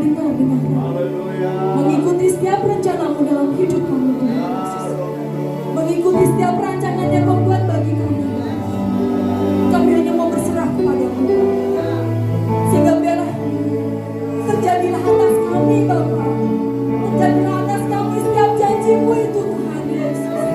benar-benar mengikuti setiap rencanamu dalam hidup kami Tuhan Yesus. Mengikuti setiap rancangan yang kau buat bagi kami. Kami hanya mau berserah kepadamu. Sehingga biarlah terjadilah atas kami Bapa. Terjadilah atas kami setiap janjimu itu Tuhan Yesus.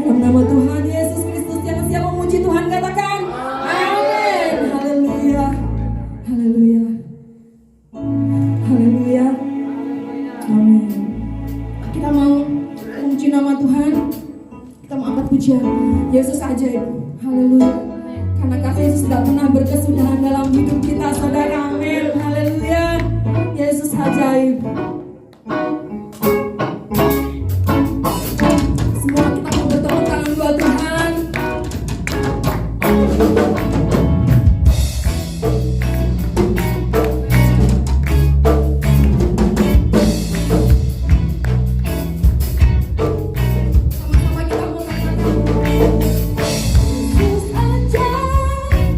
Dalam nama Tuhan Yesus Kristus yang siap memuji Tuhan katakan amin. Haleluya. Haleluya. Haleluya. Amin. Kita mau memuji nama Tuhan. Kita mau angkat pujian. Yesus ajaib. Haleluya. Karena kasih Yesus tidak pernah berkesudahan dalam hidup kita, saudara. Amin. Haleluya. Yesus ajaib. Semua kita mau bertepuk tangan buat Tuhan. Sama-sama kita mau katakan, Yesus ajaib,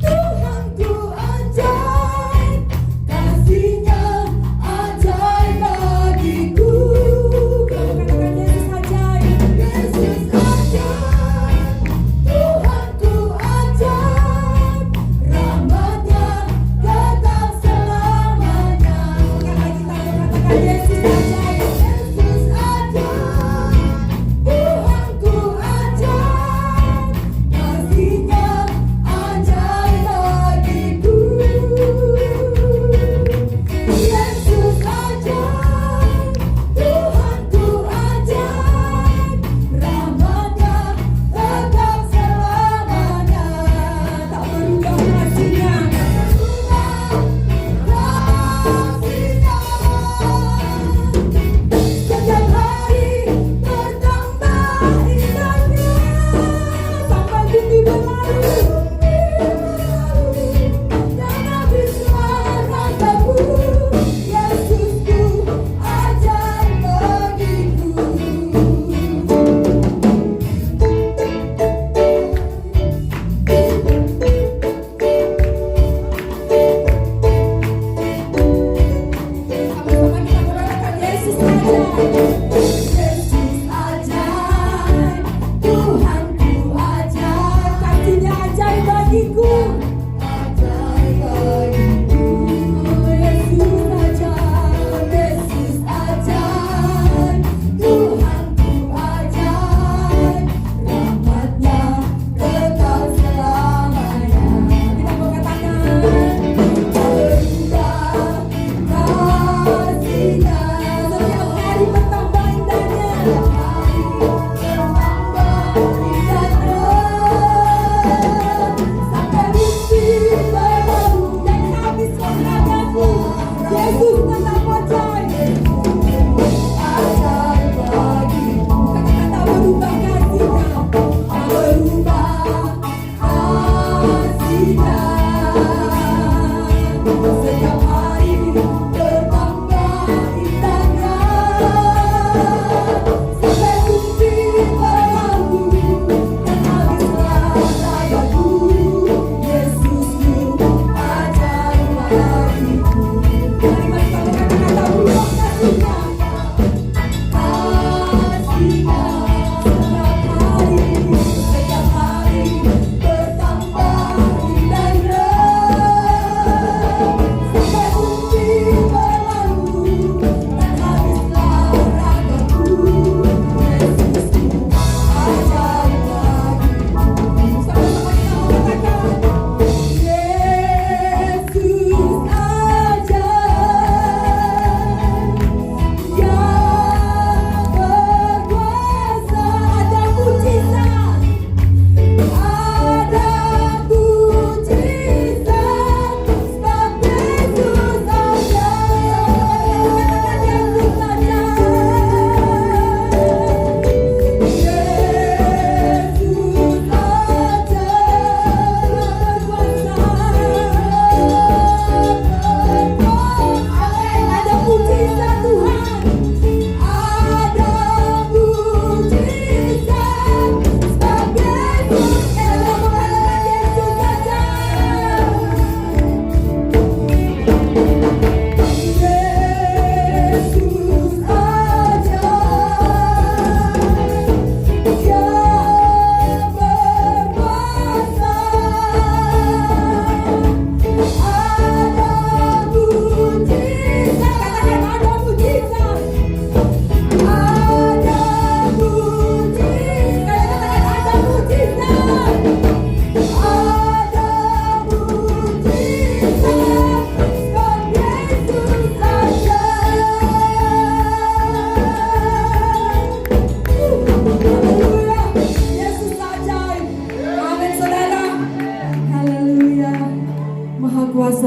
Tuhanku ajaib, kasih-Nya ajaib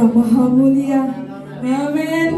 kuasa Maha Mulia. Amin.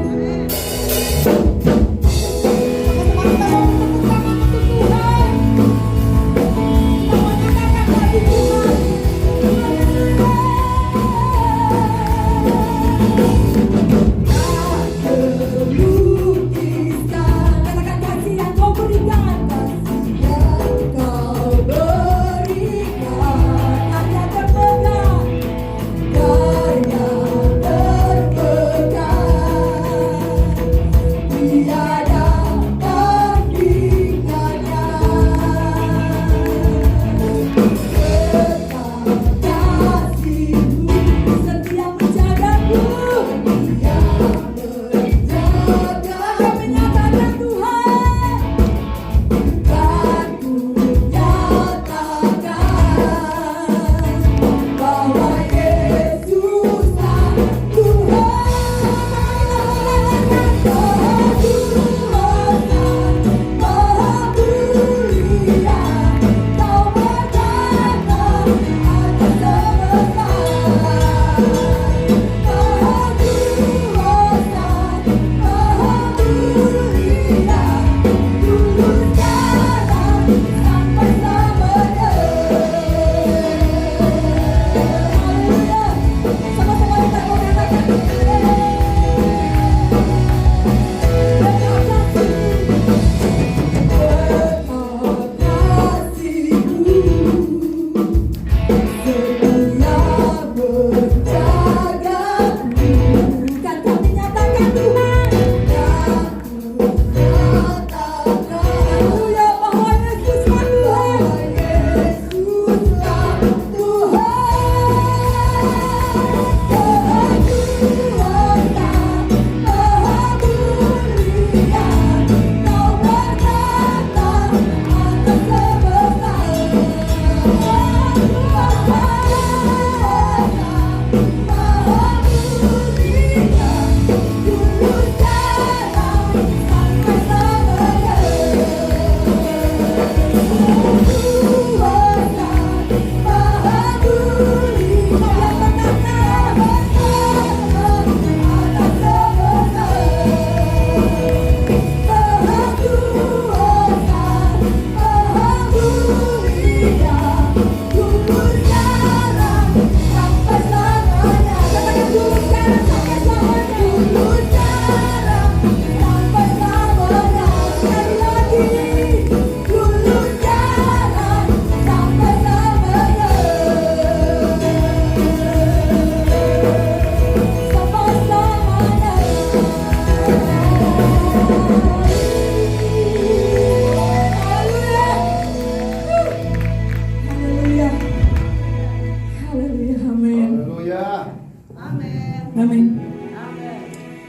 Amin.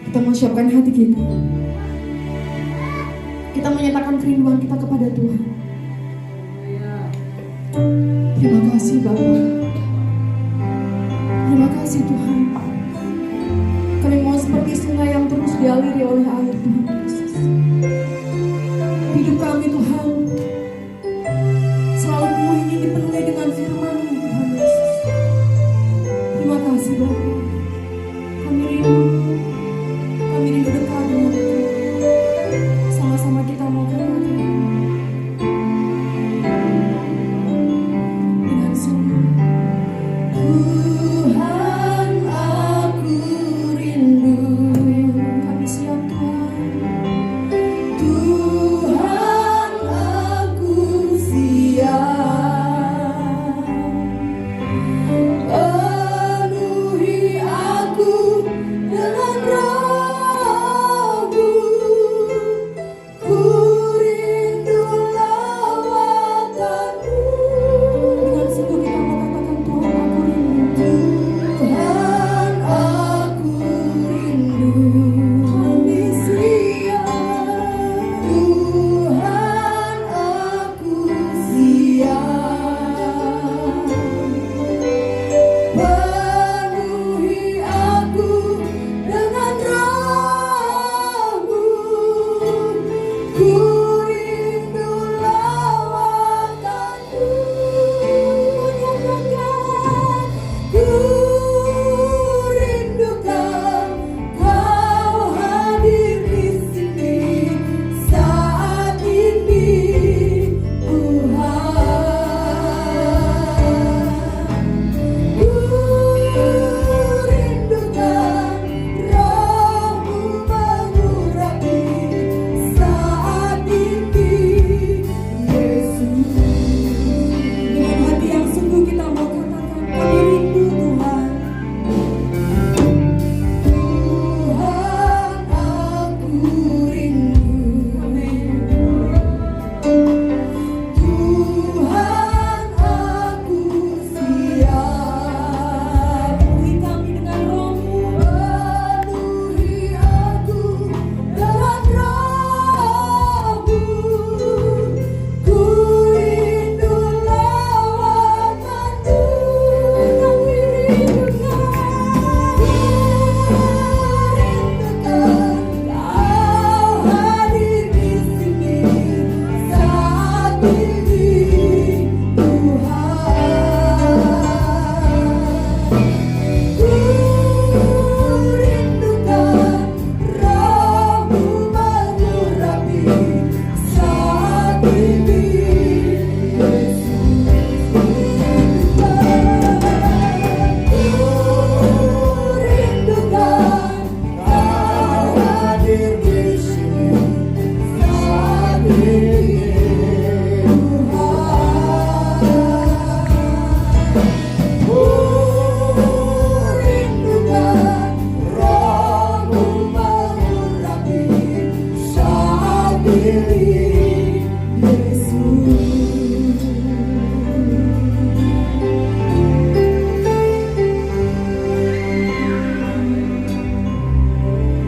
Kita menyiapkan hati kita. Kita menyatakan kerinduan kita kepada Tuhan. Terima kasih Bapa. Terima kasih Tuhan. Kami mau seperti sungai yang terus dialiri oleh air Tuhan Yesus. Hidup kami Tuhan selalu ingin dipenuhi dengan firman-Mu Tuhan Yesus. Terima kasih Bapa. Kami rindu dekat dengan Tuhan. Sama-sama kita mau berdoa dengan sungguh. Tuhan, aku rindu. Kami siap Tuhan.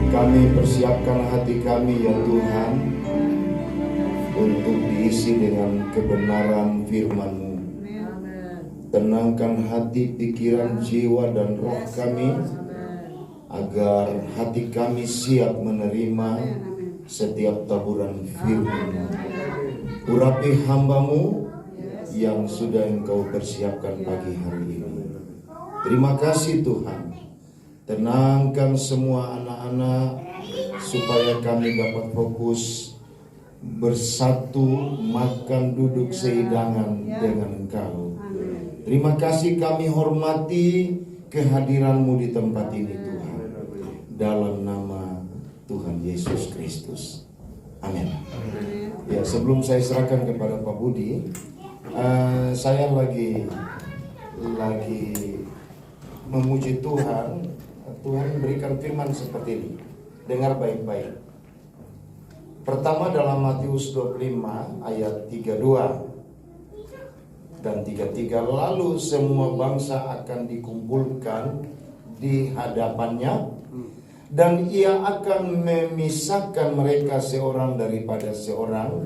Kami persiapkan hati kami ya Tuhan untuk diisi dengan kebenaran firman-Mu. Tenangkan hati, pikiran, jiwa, dan roh kami agar hati kami siap menerima setiap taburan firman-Mu. Urapi hamba-Mu yang sudah Engkau persiapkan pagi hari ini. Terima kasih Tuhan. Tenangkan semua anak-anak supaya kami dapat fokus bersatu, makan, duduk sehidangan dengan Engkau. Terima kasih, kami hormati kehadiran-Mu di tempat ini Tuhan. Dalam nama Tuhan Yesus Kristus. Amin. Ya, sebelum saya serahkan kepada Pak Budi, saya lagi memuji Tuhan. Tuhan berikan firman seperti ini. Dengar baik-baik. Pertama dalam Matius 25 ayat 32 dan 33. Lalu semua bangsa akan dikumpulkan di hadapannya, dan ia akan memisahkan mereka seorang daripada seorang,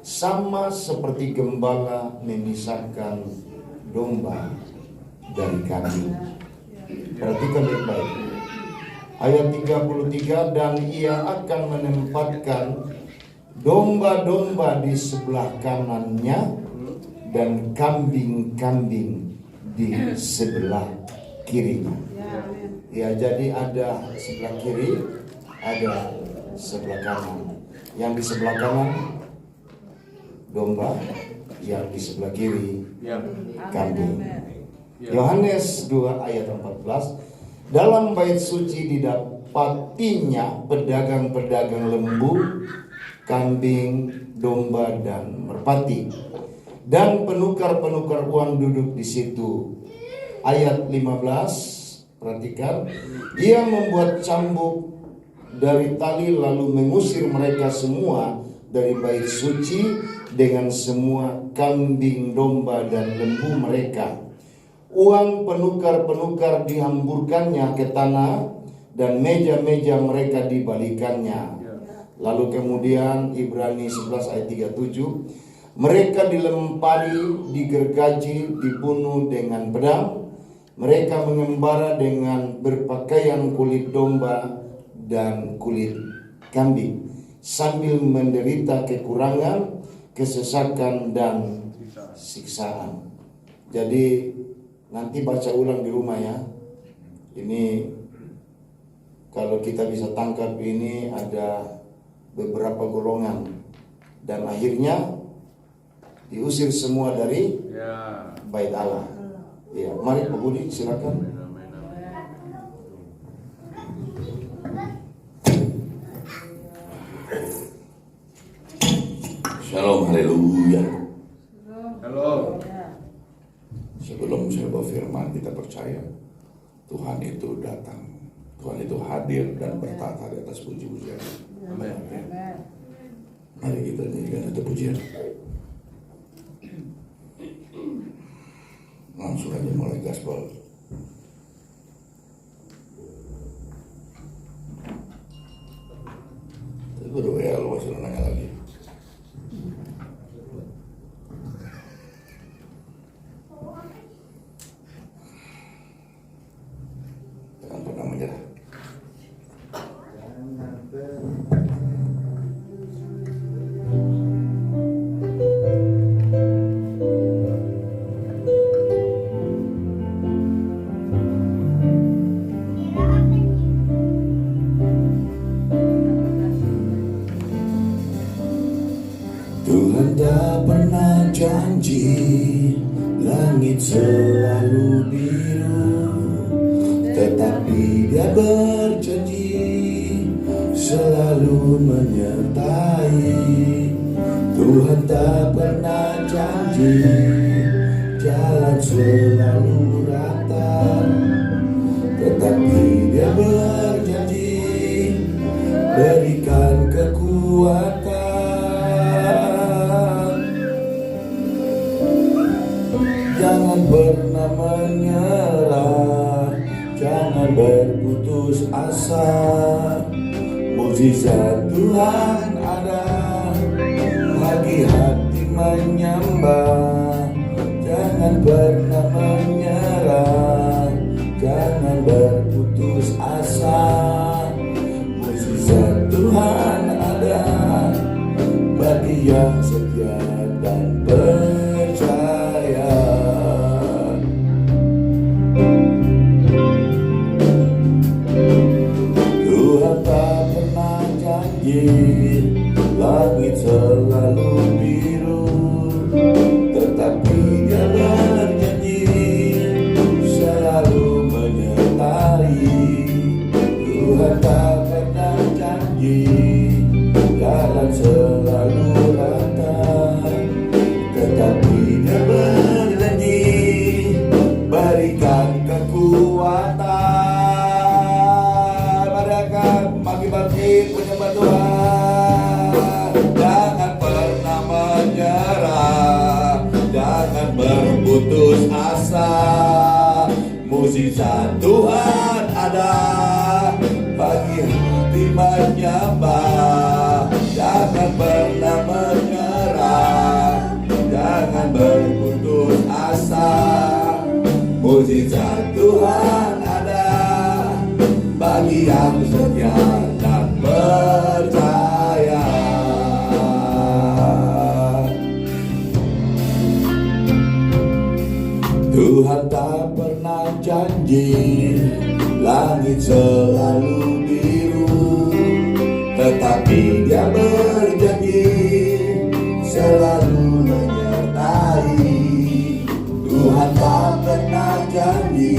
sama seperti gembala memisahkan domba dari kambing. Perhatikan baik-baik. Ayat 33, dan ia akan menempatkan domba-domba di sebelah kanannya dan kambing-kambing di sebelah kirinya. Ya, jadi ada sebelah kiri, ada sebelah kanan. Yang di sebelah kanan domba, yang di sebelah kiri kambing. Yohanes 2 ayat 14. Dalam bait suci didapatinya pedagang-pedagang lembu, kambing, domba, dan merpati, dan penukar-penukar uang duduk di situ. Ayat 15, perhatikan. Ia membuat cambuk dari tali lalu mengusir mereka semua dari bait suci dengan semua kambing, domba, dan lembu mereka. Uang penukar-penukar dihamburkannya ke tanah, dan meja-meja mereka dibalikannya. Lalu kemudian Ibrani 11 ayat 37, mereka dilempari, digergaji, dibunuh dengan pedang. Mereka mengembara dengan berpakaian kulit domba dan kulit kambing, sambil menderita kekurangan, kesesakan, dan siksaan. Jadi nanti baca ulang di rumah ya. Ini kalau kita bisa tangkap, ini ada beberapa golongan, dan akhirnya diusir semua dari bait Allah. Ya, mari Pak Budi silakan. Shalom, haleluya. Halo. Sebelum saya berfirman, kita percaya Tuhan itu datang, Tuhan itu hadir dan bertata di atas puji-pujian. Amin. Mari kita nyanyikan satu pujian. Langsung aja mulai gaspol. Itu udah ya, lu masih nanya lagi. Jangan pernah menyerah. Tuhan tak pernah janji langit selalu biru, tetapi Dia berjanji selalu menyertai. Tuhan tak pernah janji jalan selalu rata, tetapi Dia berjanji berikan kekuatan. Jangan pernah menyerah, jangan berputus asa. Mukjizat Tuhan ada bagi hati menyembah. Jangan pernah menyerah, jangan berputus asa. Mukjizat Tuhan ada bagi yang setia dan percaya. Tuhan tak pernah janji langit selalu biru, tetapi Dia berjanji selalu menyertai. Tuhan tak pernah janji jalan selalu rata, tetapi Dia berjanji berikan kekuatan. Berikan bagi-bagi penyembah Tuhan. Jangan pernah menyerah, jangan berputus asa. Mukjizat Tuhan ada bagi hati menyembah. Jangan pernah menyerah, jangan berputus asa. Mukjizat Tuhan ada bagi yang setia dan percaya. Tuhan tak pernah janji langit selalu biru, tetapi Dia berjanji selalu menyertai. Tuhan tak pernah janji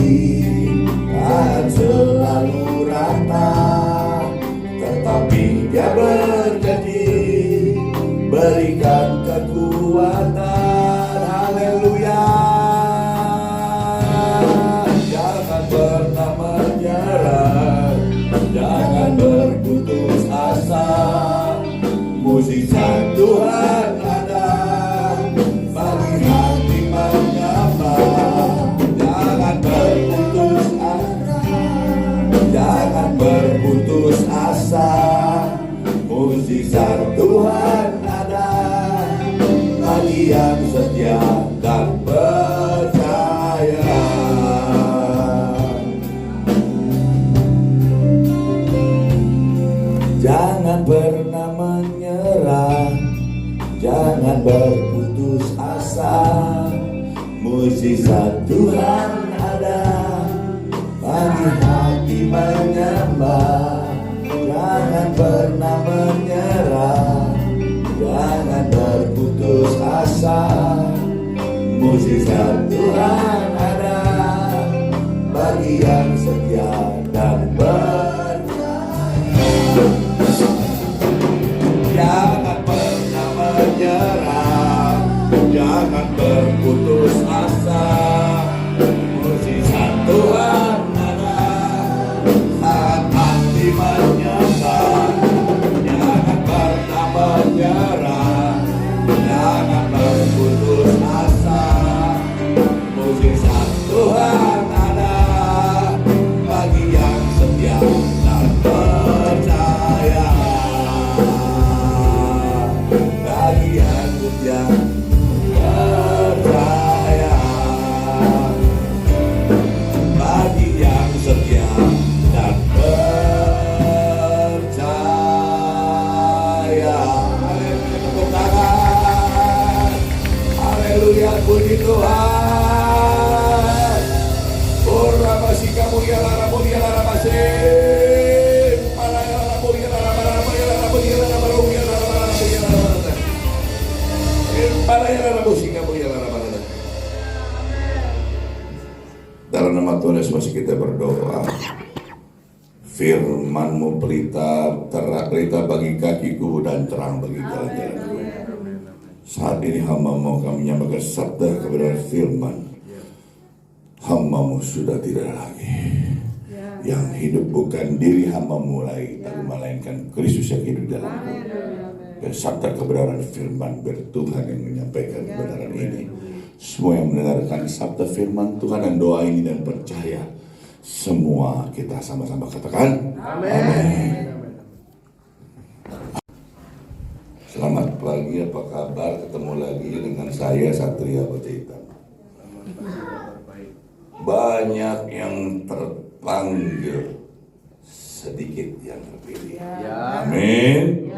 akan selalu rata, tetapi Dia berjanji berikan kekuatan. Haleluya. Jangan pernah menyerah, jangan berputus asa. Mukjizat Tuhan ada bagi hati menyembah. Jangan berputus asa, jangan berputus asa. Mukjizat Tuhan ada bagi yang setia dan percaya. Jangan pernah menyerah, jangan berputus asa. Mukjizat Tuhan ada bagi hati menyembah. Jangan pernah menyerah, jangan berputus asa. Mukjizat Tuhan ada bagi yang setia dan jangan pernah menyerah, jangan berputus asa. Mukjizat Tuhan ada saat hati menyembah. Jangan pernah menyerah, jangan berputus asa. Mukjizat Tuhan ada bagi yang setia dan percaya. Bagi yang setia percaya, bagi yang setia dan percaya. Haleluya, tepuk tangan. Haleluya, puji Tuhan. Ora masih kamu ya lara mulia lara masih. Para lara mulia lara mulia lara mulia lara mulia lara mulia lara. Dalam nama Tuhan Yesus masih kita berdoa. Firman-Mu pelita bagi kakiku dan terang bagi jalan-jalanku. Saat ini hamba mau kami menyampaikan sabda kebenaran firman. Hamba-Mu sudah tidak lagi. Yang hidup bukan diri hamba-Mu lagi, tapi melainkan Kristus yang hidup dalamku. Dan sabda kebenaran firman bertuhan yang menyampaikan kebenaran ini. Semua yang mendengarkan sabda firman Tuhan dan doa ini dan percaya, semua kita sama-sama katakan amin. Selamat pagi, apa kabar? Ketemu lagi dengan saya Satria Baca. Banyak yang terpanggil, sedikit yang terpilih. Amin.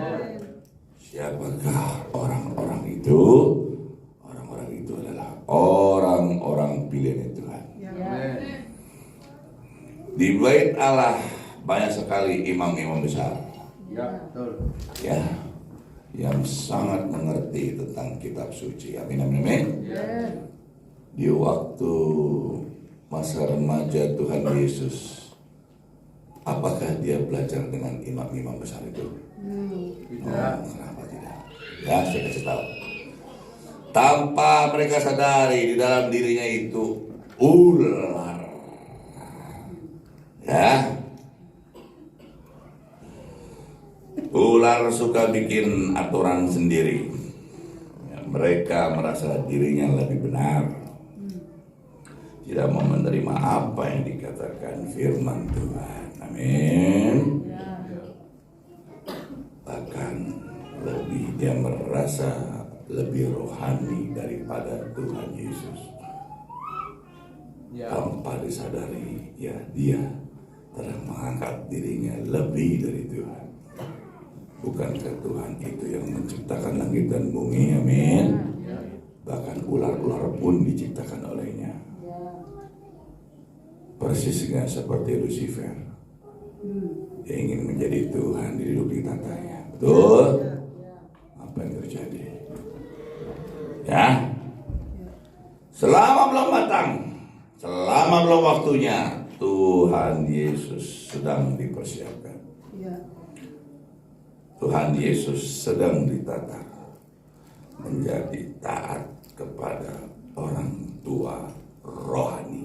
Siapakah orang-orang itu? Orang-orang itu adalah orang-orang pilihan Tuhan. Di bait Allah banyak sekali imam-imam besar. Ya, yang sangat mengerti tentang kitab suci. Amin, amin, amin. Di waktu masa remaja Tuhan Yesus, apakah dia belajar dengan imam-imam besar itu? Kenapa tidak? Ya, saya kasih tahu. Tanpa mereka sadari di dalam dirinya itu ular. Ya, ular suka bikin aturan sendiri. Ya, mereka merasa dirinya lebih benar, tidak mau menerima apa yang dikatakan firman Tuhan. Amin. Bahkan dia merasa lebih rohani daripada Tuhan Yesus. Tanpa disadari, ya dia telah mengangkat dirinya lebih dari Tuhan. Bukankah Tuhan itu yang menciptakan langit dan bumi? Amin. Bahkan ular-ular pun diciptakan olehnya. Persisnya seperti Lucifer. Dia ingin menjadi Tuhan, duduk di tatanya. Betul? Apa yang terjadi? Ya, selama belum matang, selama belum waktunya, Tuhan Yesus sedang dipersiapkan. Tuhan Yesus sedang ditata menjadi taat kepada orang tua rohani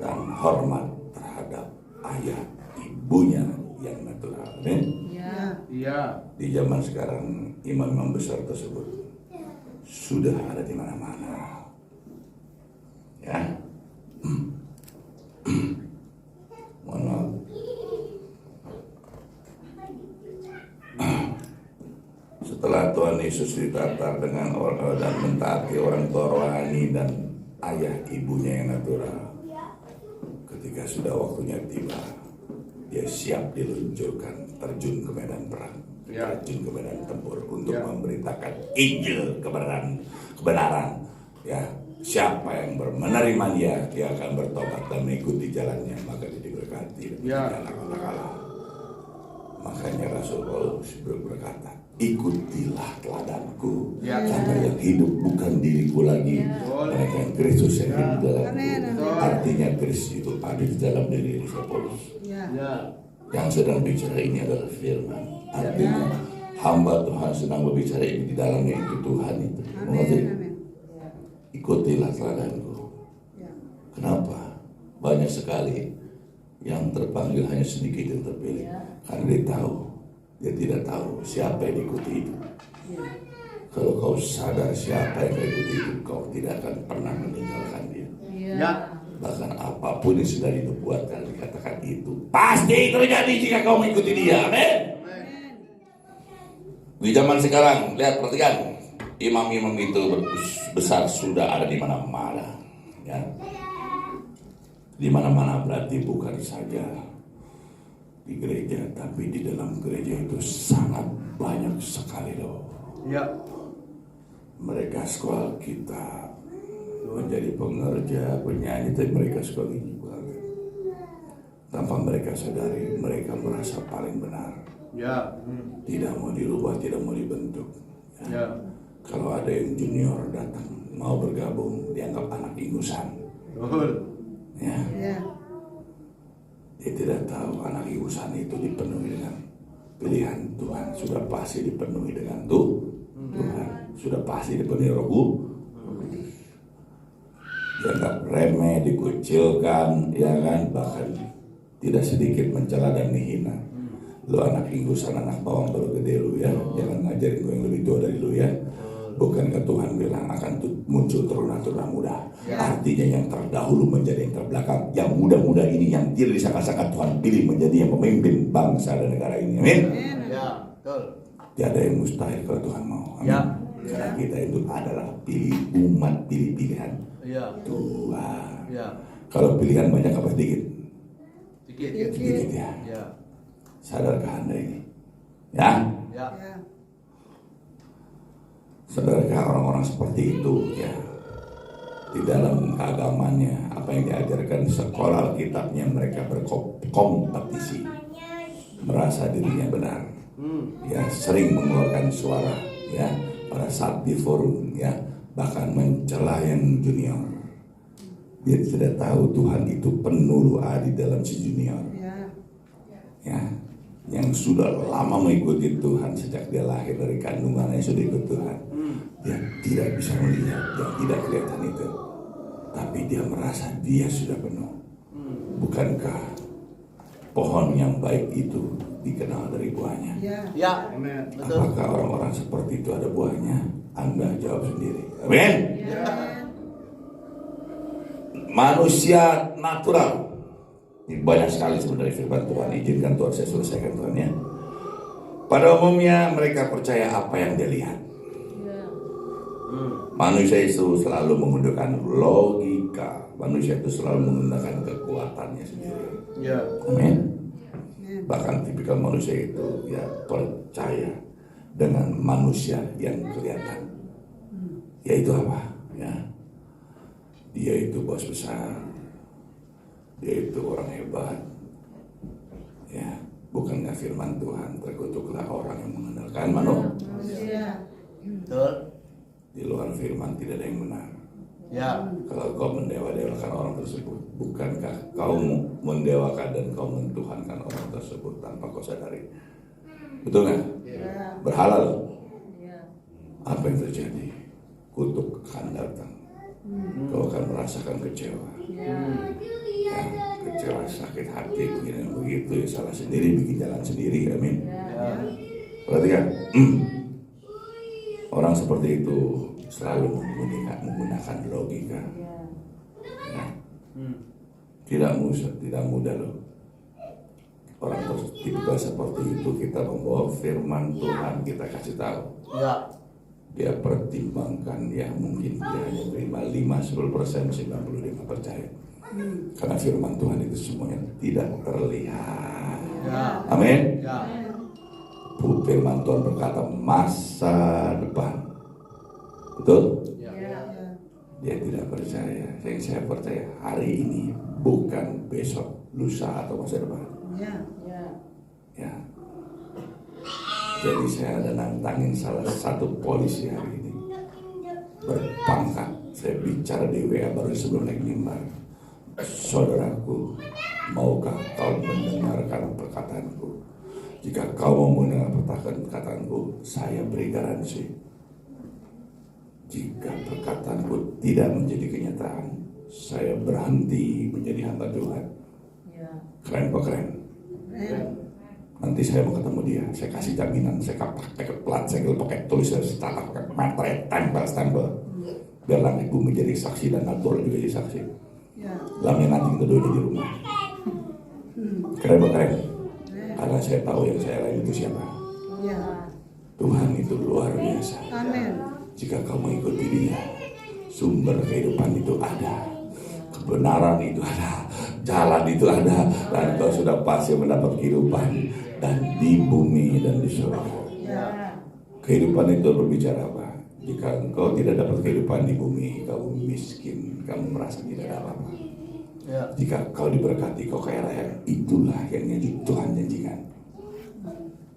dan hormat terhadap ayah ibunya yang natural. Iya. Di zaman sekarang imam-imam besar tersebut sudah ada di mana-mana. Ya. Mohon maaf. Setelah Tuhan Yesus ditata dengan orang dan mentaati orang tua rohani dan ayah ibunya yang natural, ketika sudah waktunya tiba, dia siap diluncurkan, terjun ke medan perang, terjun ke medan tempur untuk memberitakan Injil kebenaran. Ya, siapa yang menerima dia akan bertobat dan mengikuti jalannya, maka dia diberkati. Makanya Rasul Paulus berkata, ikutilah teladanku, karena yang hidup bukan diriku lagi, melainkan Kristus yang hidup dalamku. Artinya Kristus itu ada di dalam diri Rasul Paulus. Yang sedang bicara ini adalah firman. Artinya hamba Tuhan sedang berbicara ini, di dalamnya itu Tuhan itu. Mengerti? Ikutilah teladanku. Kenapa? Banyak sekali yang terpanggil, hanya sedikit yang terpilih. Karena dia tidak tahu siapa yang diikuti itu. Kalau kau sadar siapa yang diikuti itu, kau tidak akan pernah meninggalkan dia. Bahkan apapun yang sudah dibuatkan, dikatakan itu pasti terjadi jika kau mengikuti dia. Amin. Di zaman sekarang, lihat, perhatikan, imam-imam itu besar sudah ada di mana-mana. Ya. Di mana-mana berarti bukan saja di gereja, tapi di dalam gereja itu sangat banyak sekali loh. Mereka sekolah kita menjadi pengerja, penyanyi, tapi mereka sekolah ini banget. Tanpa mereka sadari, mereka merasa paling benar. Tidak mau dirubah, tidak mau dibentuk. Kalau ada yang junior datang mau bergabung, dianggap anak ingusan. Ya. Dia tidak tahu anak ingusan itu dipenuhi dengan pilihan Tuhan. Sudah pasti dipenuhi dengan Tuhan. Sudah pasti dipenuhi Roh Kudus. Dianggap remeh, dikucilkan, ya kan, bahkan tidak sedikit mencela dan menghina. Lu anak ingusan, anak bawang baru gede lu ya. Jangan ngajarin gue yang lebih tua dari lu ya. Bukankah Tuhan bilang akan muncul teruna-teruna muda? Artinya yang terdahulu menjadi yang terbelakang. Yang muda-muda ini yang tidak disangka-sangka Tuhan pilih menjadi yang pemimpin bangsa dan negara ini. Amin. Ya, betul. Tiada yang mustahil kalau Tuhan mau. Amin. Ya. Karena kita itu adalah pilih umat, pilih pilihan Tuhan. Ya. Kalau pilihan banyak apa sedikit? Sedikit. Ya. Ya. Sadarkah Anda ini? Ya. Ya. Sadarkah orang-orang seperti itu ya, di dalam agamanya apa yang diajarkan di sekolah Alkitabnya, mereka berkompetisi, merasa dirinya benar, ya, sering mengeluarkan suara ya pada saat di forum ya, bahkan mencela yang junior. Dia tidak tahu Tuhan itu penuh doa di dalam si junior ya, yang sudah lama mengikuti Tuhan sejak dia lahir dari kandungannya sudah ikut Tuhan. Dia tidak bisa melihat, dia tidak kelihatan itu, tapi dia merasa dia sudah penuh. Bukankah pohon yang baik itu dikenal dari buahnya? Ya. Betul. Apakah orang-orang seperti itu ada buahnya? Anda jawab sendiri. Amin. Manusia natural. Ini banyak sekali sebenarnya firman Tuhan. Izinkan Tuhan saya selesaikan Tuhan ya. Pada umumnya mereka percaya apa yang dia lihat. Manusia itu selalu menggunakan logika. Manusia itu selalu menggunakan kekuatannya sendiri. Ya. Amin. Bahkan tipikal manusia itu ya percaya dengan manusia yang kelihatan. Yaitu apa? Ya. Dia itu bos besar. Dia itu orang hebat. Ya, bukankah firman Tuhan, terkutuklah orang yang mengandalkan manusia. Betul. Di luar firman tidak ada yang benar. Ya. Kalau kau mendewa-dewakan orang tersebut, bukankah kau mendewakan dan kau mentuhankan orang tersebut tanpa kau sadari? Betul nggak? Berhala loh. Apa yang terjadi? Kutuk akan datang. Kau akan merasakan kecewa. Ya, kecewa, sakit hati, begini begitu, ya, salah sendiri, bikin jalan sendiri. Amin. Perhatikan. Orang seperti itu selalu menggunakan logika. Ya. Tidak mudah loh. Orang tipikal seperti itu kita membawa firman Tuhan, kita kasih tahu. Ya. Dia pertimbangkan ya, mungkin dia hanya terima 5-10%, 95% percaya. Karena firman Tuhan itu semuanya tidak terlihat. Ya. Amin. Ya. Firman Tuhan berkata masa depan. Betul? Ya. Dia tidak percaya. Yang saya percaya hari ini, bukan besok, lusa atau masa depan. Ya. Jadi saya ada nantangin salah satu polisi hari ini berpangkat. Saya bicara di WA baru sebelum naik mimbar. Saudaraku, maukah kau mendengarkan perkataanku? Jika kau mau mendengar perkataanku, saya beri garansi. Jika perkataanku tidak menjadi kenyataan, saya berhenti menjadi hamba Tuhan. Keren apa keren? Nanti saya mau ketemu dia, saya kasih jaminan, saya pakai plat, saya pakai tulisan, saya pakai materai, tempel. Biar langit bumi jadi saksi dan natur juga jadi saksi. Langit nanti kita duduk di rumah. Keren apa keren? Karena saya tahu yang saya lain itu siapa. Tuhan itu luar biasa. Jika kau mengikuti dia, sumber kehidupan itu ada, kebenaran itu ada, jalan itu ada, dan kau sudah pasti mendapat kehidupan dan di bumi dan di surga. Kehidupan itu berbicara apa? Jika engkau tidak dapat kehidupan di bumi, kamu miskin, kamu merasa tidak ada apa-apa. Jika kau diberkati, kau kaya raya, itulah yang Tuhan janjikan.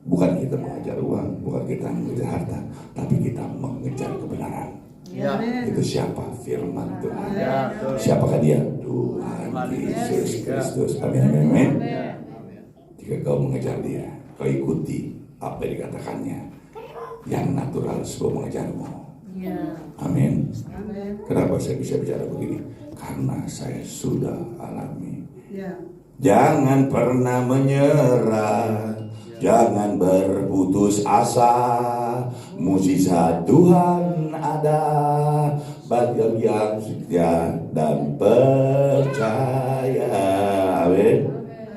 Bukan kita mengejar uang, bukan kita mengejar harta, tapi kita mengejar kebenaran. Ya. Itu siapa? Firman Tuhan. Ya, betul. Siapakah dia? Tuhan Yesus Kristus. Amin, amin, amin. Jika kau mengejar dia, kau ikuti apa yang dikatakannya, yang natural sebelum mengejarmu. Amin. Kenapa saya bisa bicara begini? Karena saya sudah alami. Jangan pernah menyerah, jangan berputus asa. Mukjizat Tuhan ada bagi yang setia dan percaya. Amin.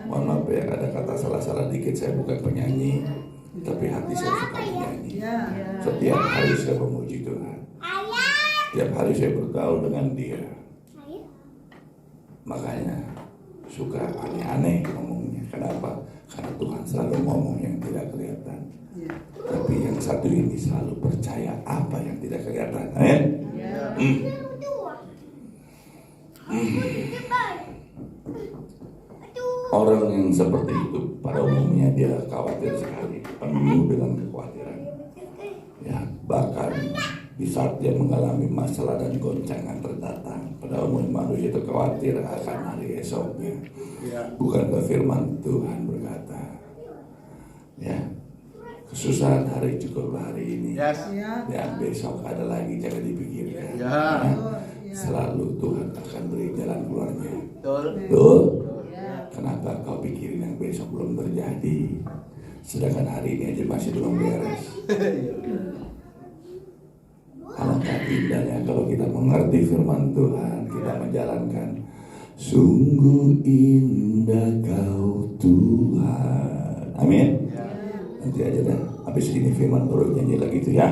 Mohon maaf ya, ada kata salah-salah dikit. Saya bukan penyanyi, tapi hati saya suka menyanyi. Setiap hari saya memuji Tuhan. Setiap hari saya bergaul dengan Dia. Makanya suka aneh-aneh ngomongnya. Kenapa? Karena Tuhan selalu ngomong yang tidak kelihatan. Tapi yang satu ini selalu percaya apa yang tidak kelihatan. Orang yang seperti itu pada umumnya dia khawatir sekali, penuh dengan kekhawatiran. Ya, bahkan di saat dia mengalami masalah dan goncangan terdatang, pada umumnya manusia itu khawatir akan hari esoknya. Bukankah firman Tuhan berkata, ya, kesusahan hari cukup hari ini, dan besok ada lagi, jangan dipikirkan. Selalu Tuhan akan beri jalan keluarnya. Betul. Kenapa kau pikirin yang besok belum terjadi, sedangkan hari ini aja masih belum beres? Alangkah indahnya kalau kita mengerti firman Tuhan, kita menjalankan. Sungguh indah kau Tuhan. Amin. Nanti aja dah, habis ini firman baru nyanyi lagi itu ya.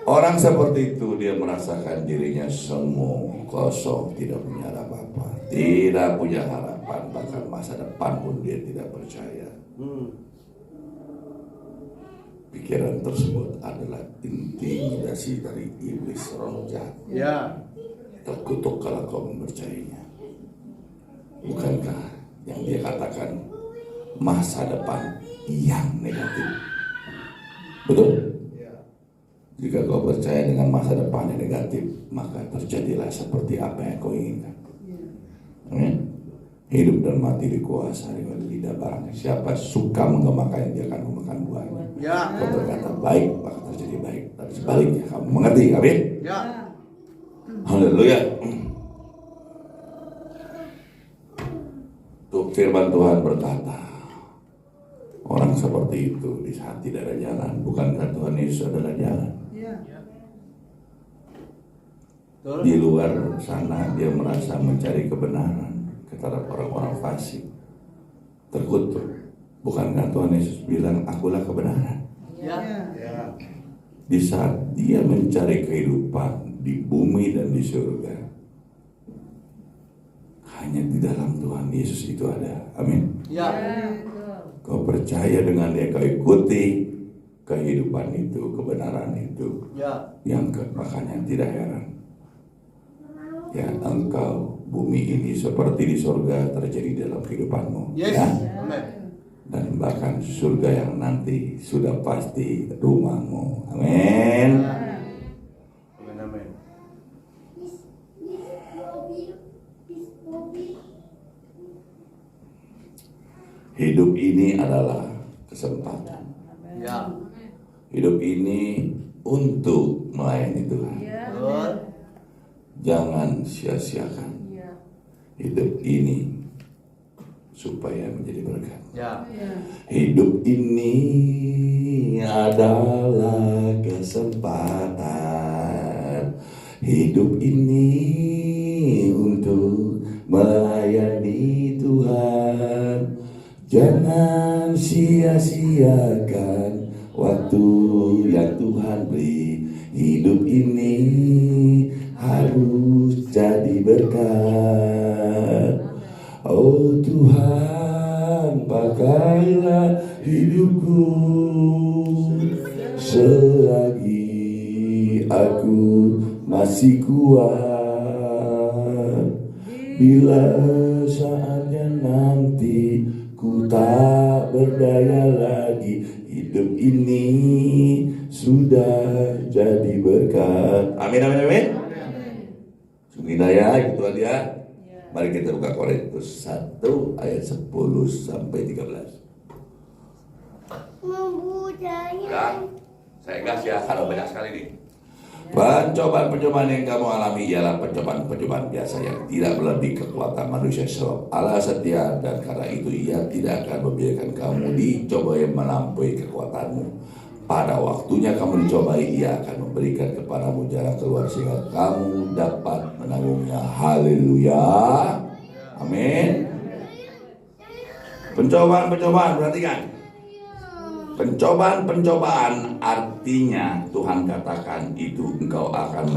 Orang seperti itu dia merasakan dirinya semu, kosong, tidak punya apa-apa, tidak punya harapan, bahkan masa depan pun dia tidak percaya. Pikiran tersebut adalah intimidasi dari iblis, roh jahat. Terkutuk kalau kau mempercayainya. Bukankah yang dia katakan masa depan yang negatif? Betul? Jika kau percaya dengan masa depan yang negatif, maka terjadilah seperti apa yang kau inginkan. Amin. Hidup dan mati dikuasai oleh lidah barang. Siapa suka mengemakan, dia akan memakan buahnya. Kau berkata baik, maka terjadi baik. Tapi sebaliknya kamu mengerti, amin. Haleluya. Tuh firman Tuhan berkata, orang seperti itu di saat tidak ada jalan, bukankah Tuhan Yesus adalah jalan? Di luar sana dia merasa mencari kebenaran, kata orang-orang fasik, terkutuk. Bukankah Tuhan Yesus bilang, akulah kebenaran? Di saat dia mencari kehidupan di bumi dan di surga, hanya di dalam Tuhan Yesus itu ada. Amin. Kau percaya dengan dia, kau ikuti kehidupan itu, kebenaran itu. Yang makanya tidak heran ya, engkau bumi ini seperti di surga terjadi dalam kehidupanmu. Ya. Dan bahkan surga yang nanti sudah pasti rumahmu. Amin. Hidup ini adalah kesempatan. Hidup ini untuk melayani Tuhan. Jangan sia-siakan hidup ini supaya menjadi berkat. Hidup ini adalah kesempatan. Hidup ini untuk melayani Tuhan. Jangan sia-siakan waktu yang Tuhan beri. Hidup ini harus jadi berkat. Oh Tuhan, pakailah hidupku selagi aku masih kuat. Bila saatnya nanti ku tak berdaya lagi. Hidup ini sudah jadi berkat. Amin, amin, amin. Sungguh indah ya, gitu dia. Mari kita buka Korintus 1 ayat 10 sampai 13. Ya, saya gas ya, kalau banyak sekali nih. Pencobaan-pencobaan yang kamu alami ialah pencobaan-pencobaan biasa yang tidak melebihi kekuatan manusia, sebab Allah setia dan karena itu Ia tidak akan membiarkan kamu dicobai melampaui kekuatanmu. Pada waktunya kamu dicobai, Ia akan memberikan kepadamu jalan keluar sehingga kamu dapat menanggungnya. Haleluya. Amin. Pencobaan-pencobaan, perhatikan. Pencobaan-pencobaan artinya Tuhan katakan itu engkau akan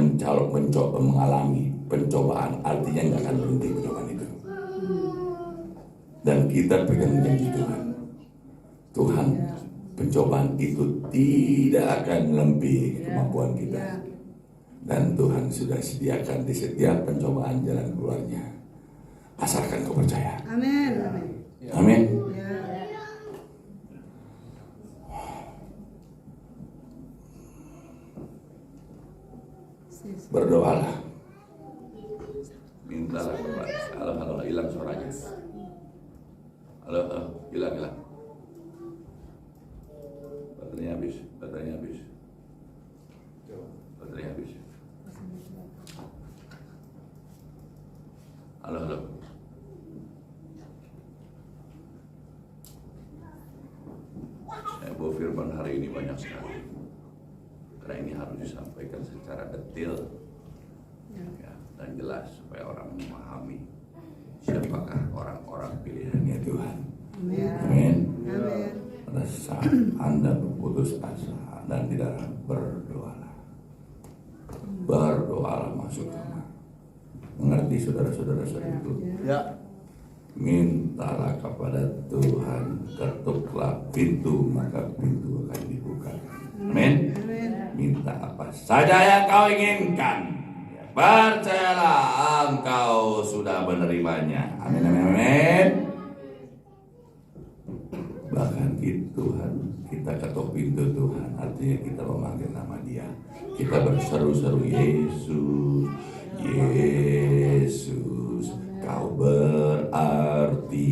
mencoba mengalami pencobaan, artinya enggak akan berhenti pencobaan itu. Dan kita pegang janji Tuhan, pencobaan itu tidak akan melebihi kemampuan kita. Dan Tuhan sudah sediakan di setiap pencobaan jalan keluarnya. Asalkan kau percaya. Amin. Amin. Berdoalah, mintalah kepada halo hilang suaranya, halo hilang baterainya habis halo saya bawa firman hari ini banyak sekali. Karena ini harus disampaikan secara detail ya, dan jelas supaya orang memahami siapakah orang-orang pilihannya Tuhan. Amin. Pada saat Anda berputus asa dan tidak berdoalah, masuk kamar. Mengerti saudara-saudara itu? Ya. Mintalah kepada Tuhan, ketuklah pintu maka pintu akan dibuka. Amin. Minta apa saja yang kau inginkan, percayalah engkau sudah menerimanya. Amin, amin, amin. Bahkan Tuhan, kita ketuk pintu Tuhan, artinya kita memanggil nama Dia. Kita berseru-seru, Yesus, Yesus, Kau berarti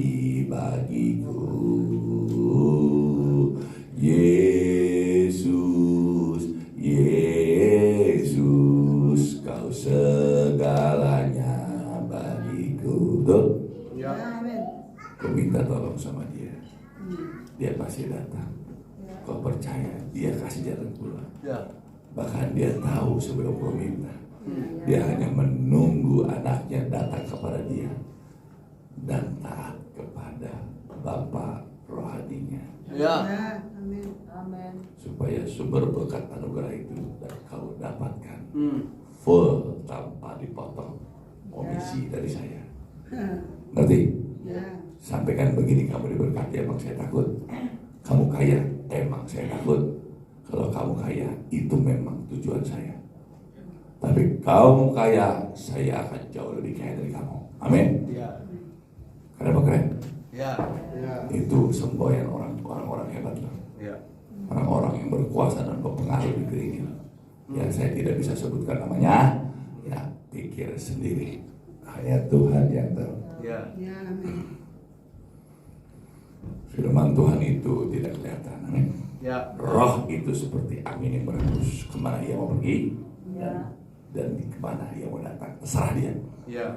bagiku. Yesus, Kau segalanya bagiku. Betul? Ya. Kau minta tolong sama Dia, Dia pasti datang. Kau percaya, Dia kasih jalan keluar. Ya. Bahkan Dia tahu sebelum kau minta. Dia hanya menunggu anaknya datang kepada Dia dan taat kepada Bapa rohaninya. Ya. Supaya sumber berkat anugerah itu kau dapatkan full tanpa dipotong komisi dari saya. Ngerti? Sampaikan begini, kamu diberkati, emang saya takut. Kamu kaya, emang saya takut. Kalau kamu kaya, itu memang tujuan saya. Tapi kamu kaya, saya akan jauh lebih kaya dari kamu. Amin. Ya. Kenapa keren? Ya. Itu semboyan orang-orang hebat loh. Ya. Orang-orang yang berkuasa dan berpengaruh di negeri ini. Ya, saya tidak bisa sebutkan namanya. Ya, pikir sendiri. Hanya Tuhan yang tahu. Ya. Firman Tuhan itu tidak kelihatan. Amin. Ya. Roh itu seperti angin yang berhembus kemana ia mau pergi dan kemana ia mau datang. Terserah dia. Ya.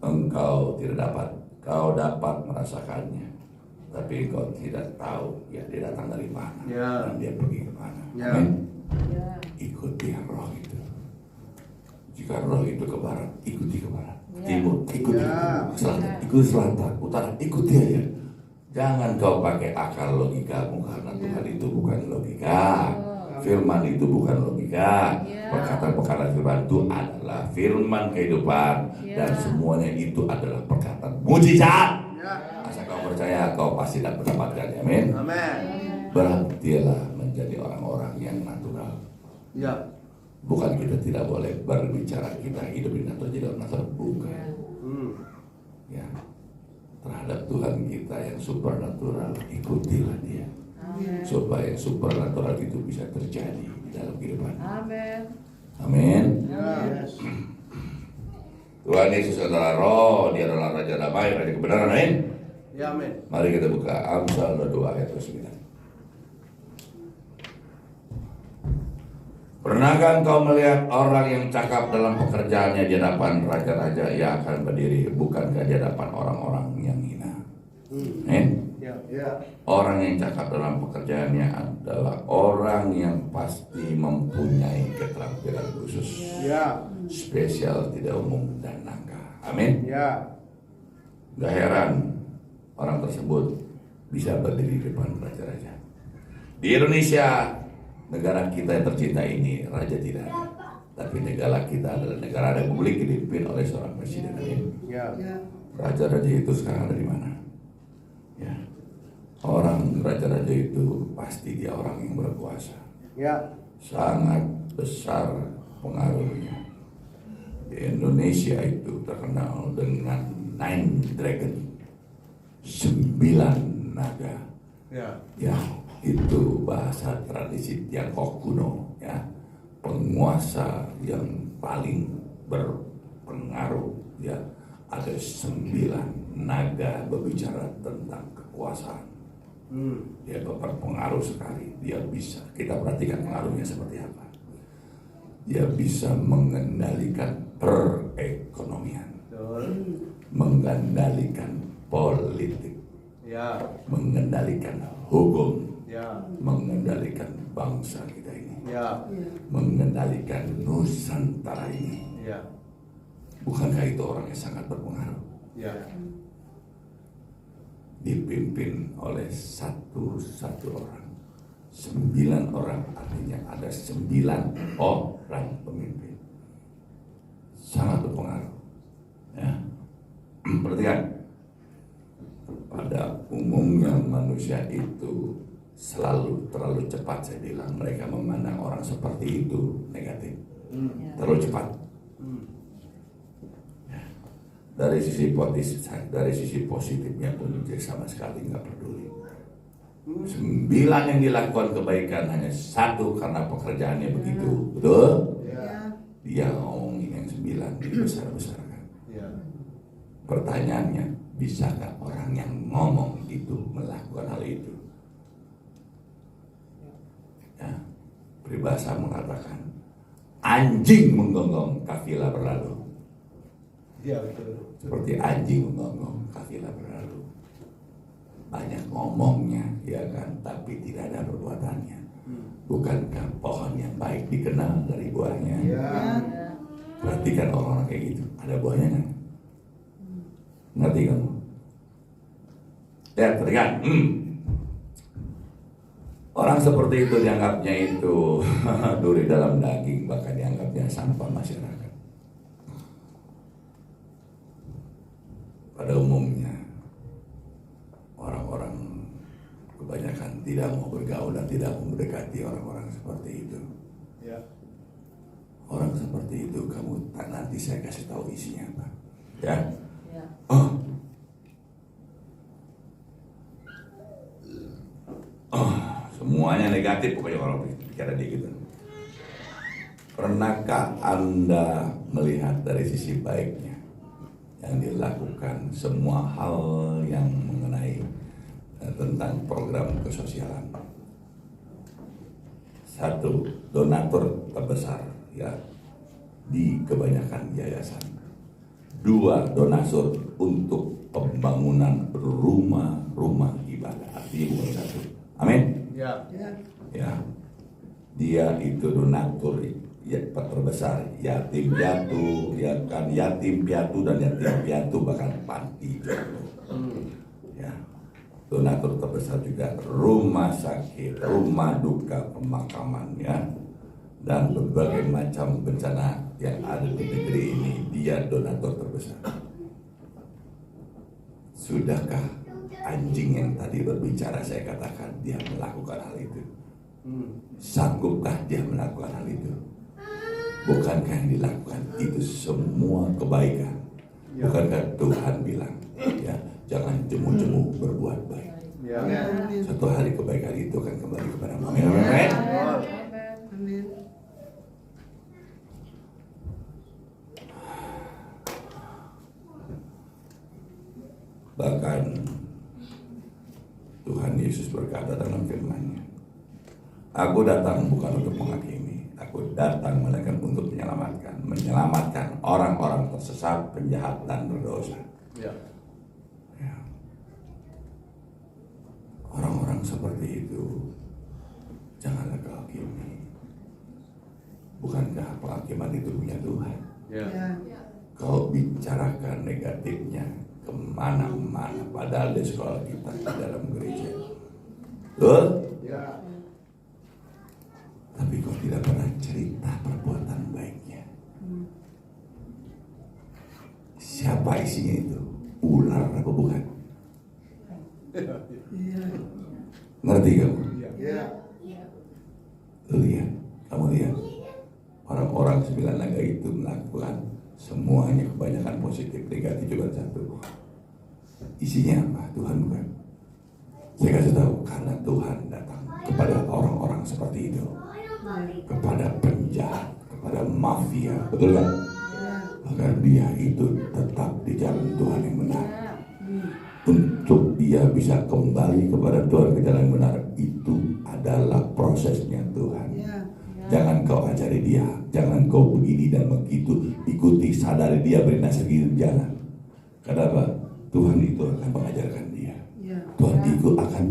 Engkau tidak dapat, kau dapat merasakannya, tapi engkau tidak tahu ya dia datang dari mana dan dia pergi kemana. Amin. Ikuti roh itu. Jika roh itu ke barat, ikuti ke barat. Timur, ikuti ke selatan, ikuti selatan, utara, ikuti aja. Jangan kau pakai akal logikamu, karena Tuhan itu bukan logika. Firman itu bukan logika. Perkataan-perkataan firman itu adalah firman kehidupan. Dan semuanya itu adalah perkataan mujizat. Asal kau percaya, kau pasti dapat mendapatkan. Amin. Berhentilah menjadi orang-orang yang natural. Ya. Bukan kita tidak boleh berbicara kita hidup di natural, jadi orang natural, bukan. Ya. terhadap Tuhan kita yang supernatural, ikutilah dia. Supaya supernatural itu bisa terjadi di dalam kehidupan. Amin. Tuhan Yesus adalah roh, dia adalah Raja damai, Raja kebenaran. Amin. Ya, amin. Mari kita buka Amsal 22 ayat 9. Pernahkah engkau melihat orang yang cakap dalam pekerjaannya di hadapan raja-raja? Ia akan berdiri, bukankah di hadapan orang-orang yang hina? Orang yang cakap dalam pekerjaannya adalah orang yang pasti mempunyai keterampilan khusus, spesial, tidak umum, dan langka. Amin. Gak heran orang tersebut bisa berdiri di depan raja-raja. Di Indonesia, negara kita yang tercinta ini, raja tidak ada. Tapi negara kita adalah negara republik dipimpin oleh seorang presiden. Raja-raja itu sekarang ada di mana? Ya. Orang raja-raja itu pasti dia orang yang berkuasa. Sangat besar pengaruhnya. Di Indonesia itu terkenal dengan 9 dragon, 9 naga. Ya, itu bahasa tradisi Tiongkok kuno, ya. Penguasa yang paling berpengaruh, ya. Ada 9 naga berbicara tentang kekuasaan. Dia berpengaruh sekali. Dia bisa, kita perhatikan pengaruhnya seperti apa. Dia bisa mengendalikan perekonomian, mengendalikan politik, mengendalikan hukum, mengendalikan bangsa kita ini, mengendalikan Nusantara ini. Bukankah itu orang yang sangat berpengaruh? Dipimpin oleh satu orang, 9 orang, artinya ada 9 orang pemimpin, sangat berpengaruh. Ya, perhatikan. Pada umumnya manusia itu selalu terlalu cepat, saya bilang. Mereka memandang orang seperti itu negatif, terlalu cepat. Dari sisi positifnya pun dia sama sekali nggak peduli. 9 yang dilakukan kebaikan, hanya 1 karena pekerjaannya begitu, betul? Dia ngomongin yang 9 dibesar-besarkan. Pertanyaannya, bisakah orang yang ngomong itu melakukan hal itu? Ya, peribahasa mengatakan anjing menggonggong kafilah berlalu. Seperti anjing menggonggong kafilah berlalu. Banyak ngomongnya, ya kan, tapi tidak ada perbuatannya. Bukankah pohon yang baik dikenal dari buahnya? Perhatikan orang-orang kayak gitu, ada buahnya kan? Ngerti kamu? Ya, perhatikan. Orang seperti itu dianggapnya itu duri dalam daging, bahkan dianggapnya sampah masyarakat. Pada umumnya orang-orang kebanyakan tidak mau bergaul dan tidak mau mendekati orang-orang seperti itu. Orang seperti itu kamu nanti saya kasih tahu isinya apa. Ya. Semuanya negatif pokoknya orang bicara dia gitu. Pernahkah Anda melihat dari sisi baiknya yang dilakukan semua hal yang mengenai tentang program kesosialan? 1, donatur terbesar, ya, di kebanyakan yayasan. 2, donatur untuk pembangunan rumah ibadah. Artinya bukan 1. Amin. Ya. Dia itu donatur ya terbesar, yatim piatu, ya kan, yatim piatu dan yatim piatu, bahkan panti jompo. Ya, donatur terbesar juga rumah sakit, rumah duka, pemakaman, ya, dan berbagai macam bencana yang ada di negeri ini. Dia donatur terbesar. Sudahkah anjing yang tadi berbicara saya katakan dia melakukan hal itu? Sanggupkah dia melakukan hal itu? Bukankah yang dilakukan itu semua kebaikan? Bukankah Tuhan bilang, ya, Jangan jemu-jemu berbuat baik. Ya. Satu hari kebaikan itu akan kembali kepadamu. Amin. Bahkan Tuhan Yesus berkata dalam firman-Nya, aku datang bukan untuk menghakimi, aku datang melainkan untuk menyelamatkan orang-orang tersesat, penjahat dan berdosa. Ya. Ya. Orang-orang seperti itu janganlah kau hakimi. Bukankah penghakiman itu punya Tuhan? Ya. Kau bicarakan negatifnya kemana-mana, padahal di sekolah kita di dalam gereja. Betul? Ya. Tapi kau tidak pernah cerita perbuatan baiknya. Siapa isinya itu? Ular apa bukan? Ngerti kamu? Ya. Lu lihat, kamu lihat. Orang-orang 9 naga itu melakukan semuanya kebanyakan positif, negatif cuma satu. Isinya apa? Tuhan bukan. Saya kasih tahu, karena Tuhan datang kepada orang-orang seperti itu, kepada penjahat, kepada mafia, betul kan? Agar dia itu tetap di jalan Tuhan yang benar. Untuk dia bisa kembali kepada Tuhan ke jalan yang benar, itu adalah prosesnya Tuhan. Jangan kau ajari dia, jangan kau begini dan begitu, ikuti, sadari dia, beri nasihat, jangan. Kenapa? Tuhan itu akan mengajarkan dia. Tuhan itu akan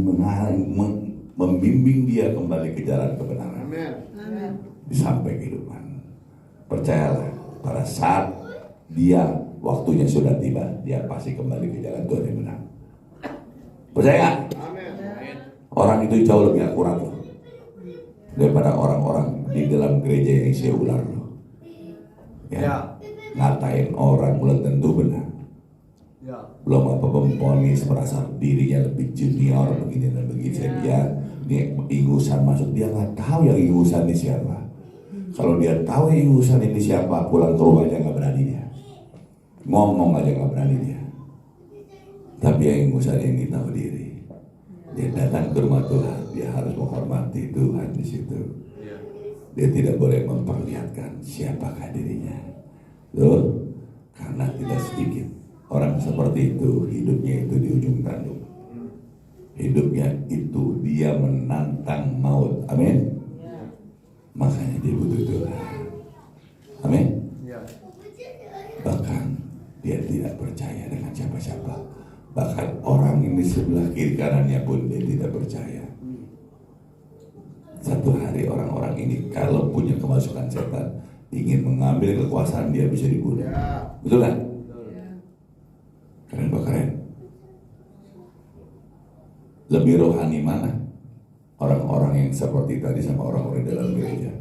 membimbing dia kembali ke jalan kebenaran. Sampai kehidupan. Percayalah, pada saat dia waktunya sudah tiba, dia pasti kembali ke jalan Tuhan yang benar. Percaya gak? Orang itu jauh lebih akurat loh daripada orang-orang di dalam gereja yang isi ular loh. Ya. Ngatain orang belum tentu benar. Ya. Belum apa memponis, merasa dirinya lebih junior begini dan begitu. Dia ingusan masuk, dia nggak tahu yang ingusan ini siapa. Kalau dia tahu yang ingusan ini siapa, pulang ke rumah aja nggak berani dia. Ngomong aja nggak berani dia. Tapi yang ingusan ini tahu diri. Dia datang ke rumah Tuhan, dia harus menghormati Tuhan di situ. Dia tidak boleh memperlihatkan siapakah dirinya. Loh, karena tidak sedikit orang seperti itu hidupnya itu di ujung tanduk. Hidupnya itu dia menantang maut. Amin. Makanya dia butuh Tuhan. Amin. Bahkan dia tidak percaya dengan siapa-siapa. Bahkan orang yang di sebelah kiri kanannya pun dia tidak percaya. Satu hari orang-orang ini kalau punya kemasukan setan, ingin mengambil kekuasaan, dia bisa dibunuh. Betul kan? Keren keren. Lebih rohani mana? Orang-orang yang seperti tadi sama orang-orang dalam gereja.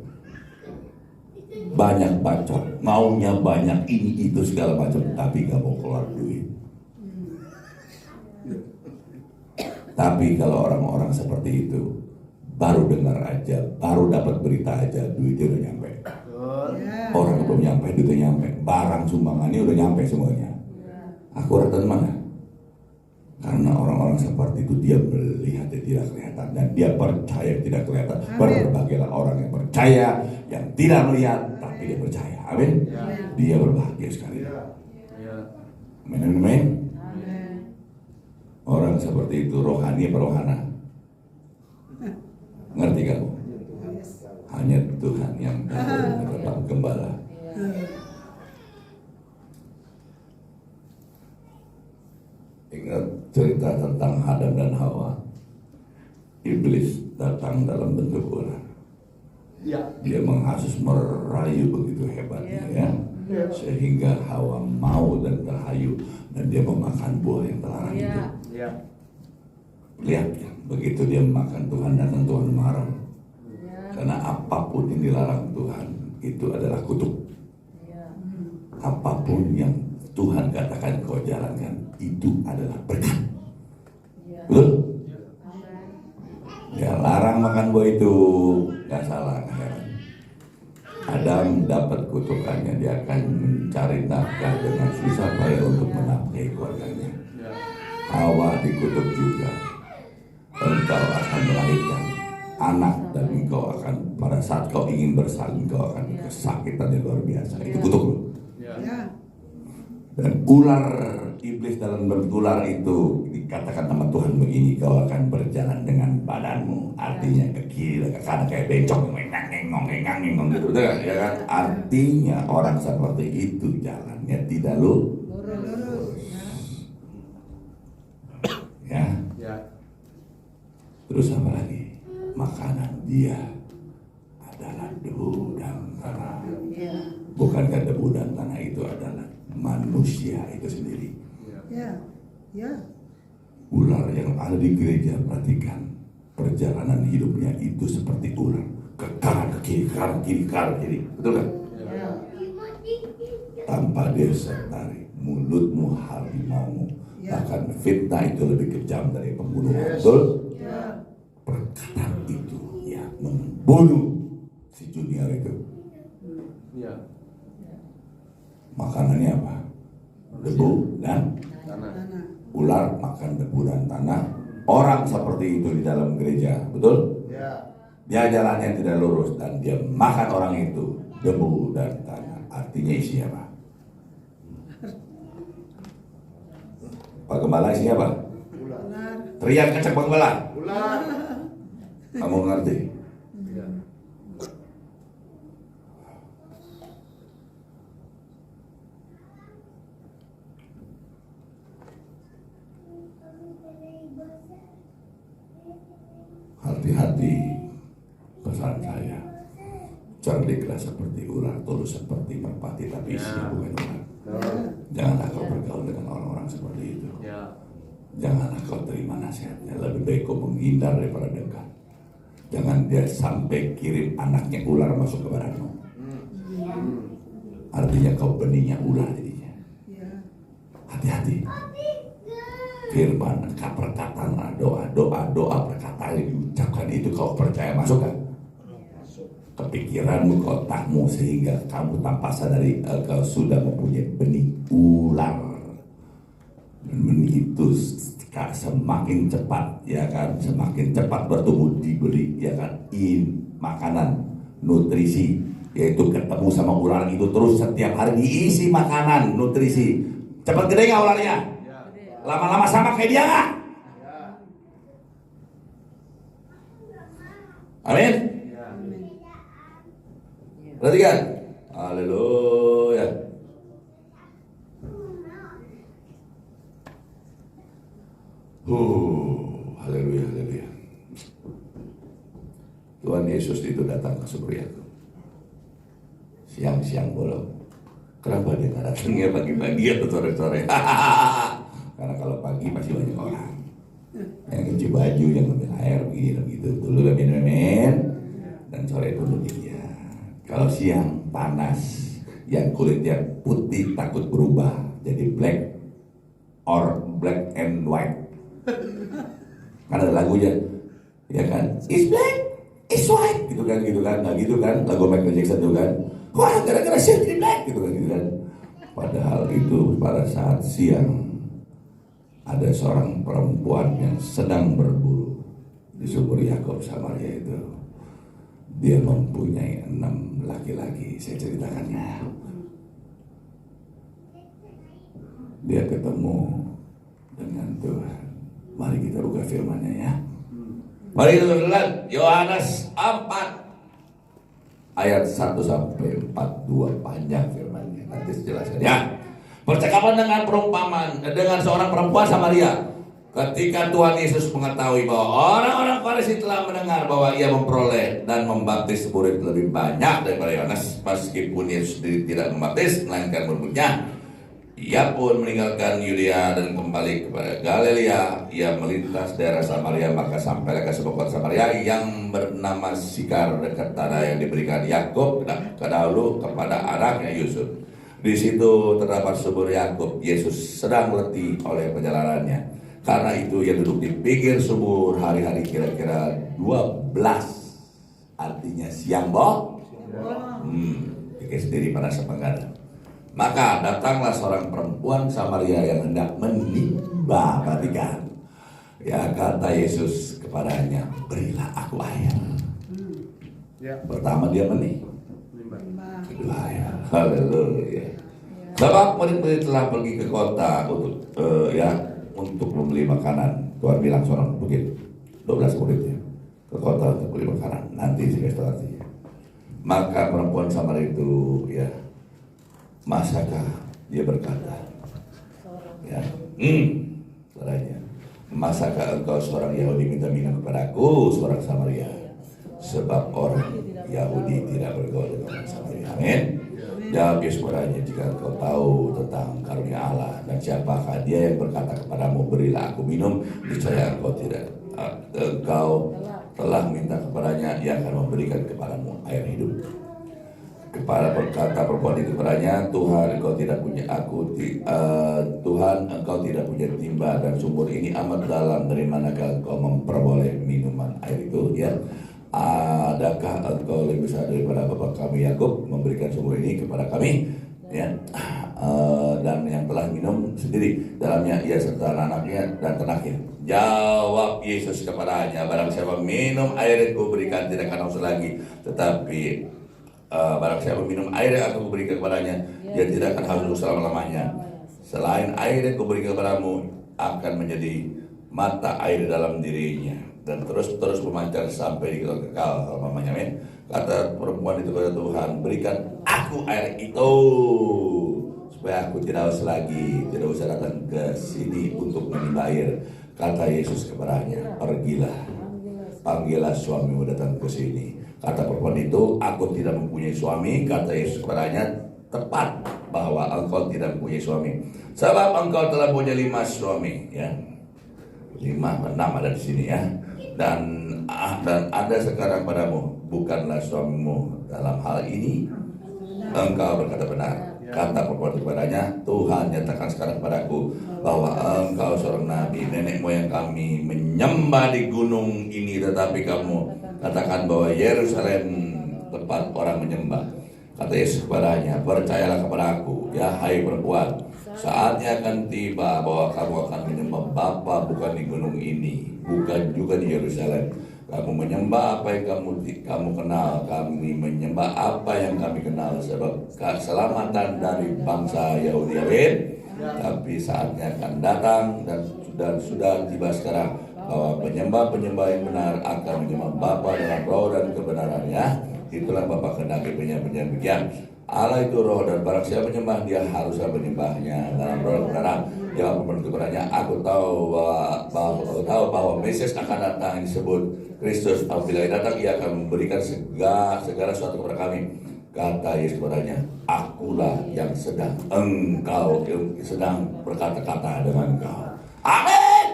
Banyak bacot, maunya banyak ini itu segala macam, tapi gak mau keluar duit. Tapi kalau orang-orang seperti itu baru dengar aja, baru dapat berita aja, duitnya udah nyampe. Orang belum nyampe, duitnya nyampe. Barang sumbangannya udah nyampe semuanya. Akuratan mana? Karena orang-orang seperti itu dia melihat yang tidak kelihatan dan dia percaya yang tidak kelihatan. Berbagailah orang yang percaya, yang tidak melihat tapi dia percaya. Amin. Dia berbahagia sekali. Amin, amin, amin. Orang seperti itu rohani apa rohana? Ngerti kamu? Hanya Tuhan yang tahu tentang gembala. Ingat cerita tentang Adam dan Hawa. Iblis datang dalam bentuk ular. Dia menghasut, merayu begitu hebatnya ya. Sehingga Hawa mau dan terhayu dan dia memakan buah yang terlarang itu. Lihat ya, begitu dia makan Tuhan datang, Tuhan marah. Karena apapun yang dilarang Tuhan itu adalah kutuk. Apapun yang Tuhan katakan kau jalankan itu adalah berkat. Betul? Dia larang makan buah itu, gak salah. Adam dapat kutukannya, dia akan mencari nafkah dengan susah payah untuk menafkahi keluarganya. Hawa dikutuk juga. Engkau akan melahirkan anak dan engkau akan, pada saat kau ingin bersalin, kau akan kesakitan yang luar biasa. Itu kutuk. Dan ular iblis dalam bertular itu dikatakan sama Tuhan begini, kau akan berjalan dengan badanmu, artinya ke kiri ke kanan kayak bencong, ngengong gitu, ya kan? Artinya orang seperti itu jalannya tidak lurus. Ya. Terus apa lagi? Makanan dia adalah debu dan tanah. Bukankah debu dan tanah itu adalah manusia itu sendiri? Ular yang ada di gereja, perhatikan perjalanan hidupnya itu seperti ular, ke kanan ke kiri, ke kanan kiri, ke kanan kiri, betul kan? Tanpa dia tertarik, mulutmu harimaumu, bahkan fitnah itu lebih kejam dari pembunuh, betul? Perkataan itu ya membunuh si Junior itu. Makanannya apa? Debu dan ular makan debu dan tanah. Orang seperti itu di dalam gereja, betul? Dia jalannya tidak lurus dan dia makan orang itu debu dan tanah. Artinya isinya apa? Pak Gembala isinya apa? Teriak kencang Pak Gembala. Kamu ngerti? Hati-hati, pesan saya. Cerdiklah seperti ular, tulus seperti merpati, tapi isinya bukan ular. Janganlah kau bergaul dengan orang-orang seperti itu. Janganlah kau terima nasihatnya. Lebih baik kau menghindar daripada dekat. Jangan dia sampai kirim anaknya ular masuk ke badanmu. Artinya kau benihnya ular jadinya. Hati-hati. Firman, perkataan, doa perkataan yang diucapkan itu kau percaya masuk kan? Kepikiranmu, otakmu, sehingga kamu tanpa sadari kau sudah mempunyai benih ular. Dan benih itu semakin cepat, ya kan, semakin cepat bertumbuh diberi, ya kan, makanan, nutrisi, yaitu ketemu sama ular itu terus setiap hari diisi makanan, nutrisi. Cepat gede nggak ularnya? Lama-lama sama kayak dia nggak? Amin. Perhatikan. Haleluya. Haleluya, haleluya. Tuhan Yesus itu datang ke Subriaku. Siang-siang bolong. Kenapa dia nggak datangnya pagi-pagi atau sore-sore? Karena kalau pagi masih banyak orang yang cuci baju, yang ngambil air, begitu dulu amin. Dan sore itu dia. Kalau siang panas, yang kulitnya putih takut berubah jadi black or black and white. Karena ada lagunya, ya kan? It's black, it's white, gitu kan? Nah gitu kan? Lagu Michael Jackson itu kan? Wah, gara-gara siang jadi black, gitu kan? Padahal itu pada saat siang ada seorang perempuan yang sedang berburu di sumur Yakub Samaria itu. Dia mempunyai 6 laki-laki. Saya ceritakannya. Dia ketemu dengan Tuhan. Mari kita buka firman-Nya ya. Mari kita lihat Yohanes 4 ayat 1 sampai 42, panjang firman-Nya. Nanti jelaskan ya. Percakapan dengan perumpamaan dengan seorang perempuan Samaria. Ketika Tuhan Yesus mengetahui bahwa orang-orang Farisi telah mendengar bahwa ia memperoleh dan membaptis murid lebih banyak daripada Yohanes, meskipun Yesus sendiri tidak membaptis melainkan murid-muridnya, ia pun meninggalkan Yudea dan kembali kepada Galilea. Ia melintas daerah Samaria, maka sampailah ke sebuah kota Samaria yang bernama Sikar, dekat tanah yang diberikan Yakub kedahulu kepada anaknya Yusuf. Di situ terdapat sumur Yakub. Yesus sedang letih oleh perjalanannya. Karena itu ia duduk di pinggir sumur hari-hari kira-kira 12. Artinya siang, pikir sendiri pada sepenggal. Maka datanglah seorang perempuan Samaria yang hendak menimba. Perhatikan. Ya, kata Yesus kepadanya, berilah aku air. Ya. Pertama dia menih. Lima. Kedua air. Haleluya. Sebab murid-murid telah pergi ke kota untuk membeli makanan. Tuhan bilang seorang begitu, 12 muridnya ke kota untuk beli makanan. Nanti saya kasih tahu artinya. Maka perempuan Samaria itu masakah dia berkata, caranya, masakah engkau seorang Yahudi minta minum kepadaku seorang Samaria? Sebab orang Yahudi tidak bergaul dengan orang Samaria. Amin. Jawab Yesus kepadanya, jika engkau tahu tentang karunia Allah dan siapakah dia yang berkata kepadamu, berilah aku minum, niscaya engkau telah minta kepadanya, dia akan memberikan kepadamu air hidup. Kepada berkata perempuan itu kepadanya, Tuhan engkau tidak punya timba dan sumur ini amat dalam, dari manakah engkau memperoleh minuman air itu? Ya, adakah engkau lebih besar daripada bapa kami Yakub memberikan sumur ini kepada kami? Ya, dan yang telah minum sendiri dalamnya ia serta anaknya dan ternaknya. Jawab Yesus kepadanya, barang siapa minum air yang kuberikan tidak akan haus lagi, tetapi barang siapa minum air yang aku berikan kepadanya, dia tidak akan haus selama-lamanya. Selain air yang kuberikan kepadamu akan menjadi mata air dalam dirinya dan terus memancar sampai di kekal selamanya. Amin. Kata perempuan itu kepada Tuhan, berikan aku air itu supaya aku tidak haus lagi, tidak usah datang ke sini untuk menimba air. Kata Yesus kepadanya, panggillah suamimu datang ke sini. Kata perempuan itu, aku tidak mempunyai suami. Kata Yesus kepadanya, tepat bahwa engkau tidak mempunyai suami, sebab engkau telah punya 5 suami, ya. 5, 6 ada di sini, ya. Dan ada sekarang padamu bukanlah suamimu. Dalam hal ini engkau berkata benar. Kata perempuan kepadanya, Tuhan nyatakan sekarang padaku bahwa engkau seorang nabi. Nenek moyang kami menyembah di gunung ini, tetapi kamu katakan bahwa Yerusalem tempat orang menyembah. Kata Yesus kepadanya, percayalah kepadaku, ya hai perempuan, saatnya akan tiba bahwa kamu akan menyembah Bapa bukan di gunung ini, bukan juga di Yerusalem. Kamu menyembah apa yang kamu kenal, kami menyembah apa yang kami kenal, sebab keselamatan dari bangsa Yahudi. Amin. Tapi saatnya akan datang dan sudah tiba sekarang bahwa penyembah yang benar akan menyembah Bapa dalam roh dan kebenarannya. Itulah Bapa kehendaki penyembah demikian. Allah itu roh, dan barang siapa menyembah dia haruslah menyembahnya dalam roh dan kebenaran. Jawab perempuan kepadanya, aku tahu bahwa Mesias akan datang yang disebut Kristus. Apabila ia datang, ia akan memberikan segala sesuatu kepada kami. Kata Yesus kepadanya, akulah yang sedang berkata-kata dengan engkau. Amin.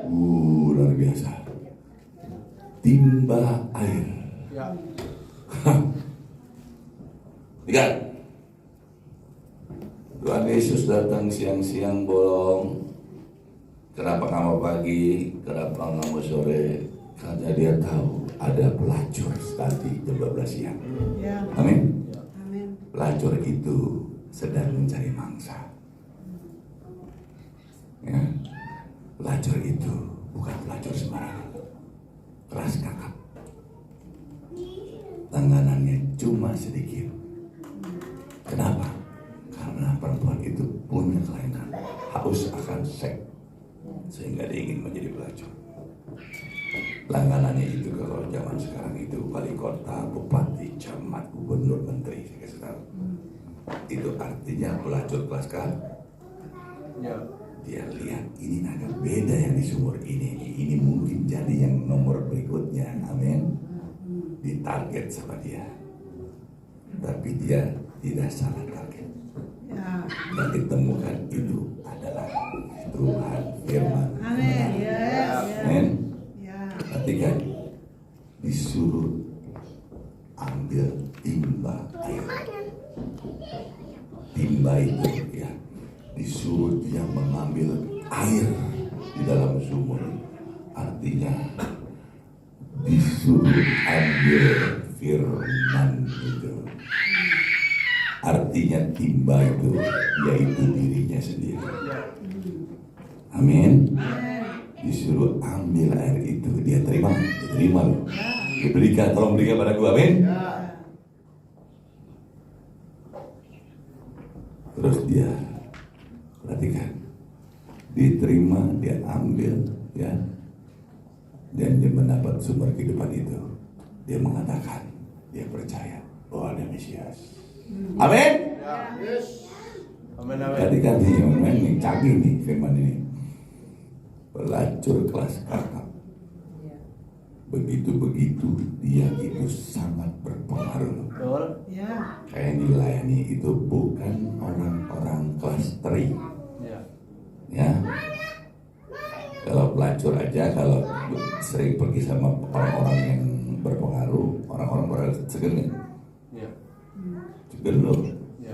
Luar biasa. Timba air. Ya. Lihat, Tuhan Yesus datang siang-siang bolong. Kenapa kamu pagi? Kenapa kamu sore? Karena dia tahu ada pelacur nanti jam 12 siang. Amin. Pelacur itu sedang mencari mangsa. Ya. Pelacur itu bukan pelacur sembarangan, keras kakap. Langganannya cuma sedikit. Kenapa? Karena perempuan itu punya kelainan, haus akan seks, sehingga dia ingin menjadi pelacur. Langganannya itu kalau zaman sekarang itu wali kota, bupati, camat, gubernur, menteri, saya kasih tahu. Itu artinya pelacur kelas K. Ya. Dia lihat ini agak beda yang di sumur ini mungkin jadi yang nomor berikutnya. Amin. Ditarget sama dia, tapi dia tidak salah target. Yang ditemukan itu adalah Tuhan firman. Amin. Ketika disuruh ambil timba air, timba itu ya disuruh dia mengambil air di dalam sumur, artinya disuruh ambil firman itu. Artinya timba itu yaitu dirinya sendiri. Amin. Disuruh ambil air itu, dia terima loh. Diberikan, tolong berikan pada gua, amin. Terus dia perhatikan, diterima, dia ambil, ya, dan dia mendapat sumber kehidupan itu. Dia mengatakan, dia percaya bahwa ada Mesias. Amin. Amin, amin. Tadi kan yang canggih nih firman ini. Pelacur kelas kakap. Begitu-begitu dia itu sangat berpengaruh. Betul. Kayak yang dilayani itu bukan orang-orang kelas 3. Ya. Ya. Kalau pelacur aja, kalau sering pergi sama orang-orang yang berpengaruh, orang-orang segan, Ya. segan loh. Ya.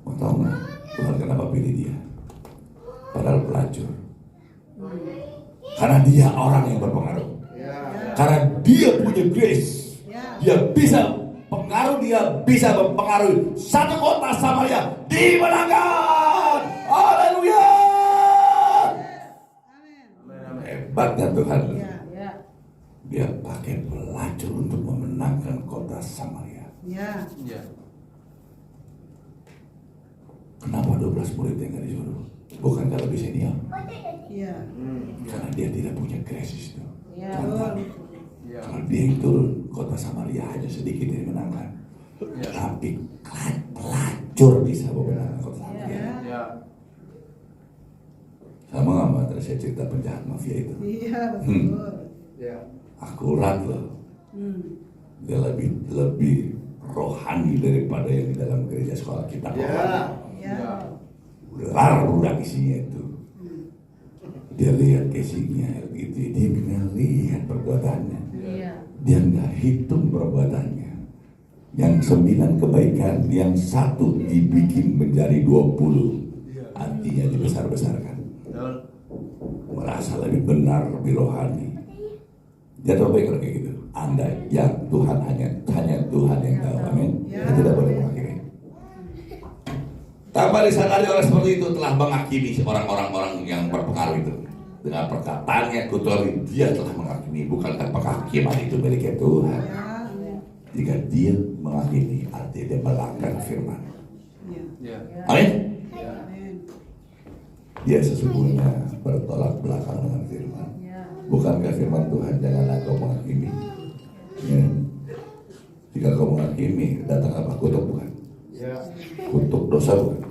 Mau tahu nggak Tuhan kenapa pilih dia? Padahal pelacur. Karena dia orang yang berpengaruh. Karena dia punya grace. Dia bisa pengaruh, dia bisa mempengaruhi satu kota Samaria dimenangkan. Haleluya. Hebatnya Tuhan. Dia pakai pelacur untuk memenangkan kota Samaria. Ya. Kenapa 12 murid yang gak disuruh? Bukan kalau lebih senior. Karena dia tidak punya grace itu. Ya. Kalau dia yang turun, kota Samaria hanya sedikit yang dimenangkan. Ya. Tapi pelacur bisa memenangkan kota Samaria. Ya. Sama nggak terus saya cerita penjahat mafia itu? Iya, betul. Ya. Akurat loh. Dia lebih rohani daripada yang di dalam gereja sekolah kita. Ya. Ular budak isinya itu. Dia lihat casingnya gitu, dia lihat perbuatannya. Dia nggak hitung perbuatannya. Yang 9 kebaikan, yang 1 dibikin menjadi 20. Artinya dibesar-besarkan. Betul. Merasa lebih benar, lebih rohani. Dia tahu baik kalau kayak gitu. Anda yang Tuhan hanya Tuhan yang tahu. Amin. Kita tidak boleh menghakimi. Tanpa disadari orang seperti itu telah menghakimi orang-orang yang berpengaruh itu. Dengan perkataannya kotori, dia telah menghakimi. Bukankah penghakiman itu milik Tuhan? Jika dia menghakimi, artinya dia melanggar firman. Ya. Amin. Ya. Dia sesungguhnya bertolak belakang dengan firman. Bukankah firman Tuhan, janganlah kau menghakimi. Ya. Jika kau menghakimi, datang apa? Kutuk bukan? Kutuk dosa bukan?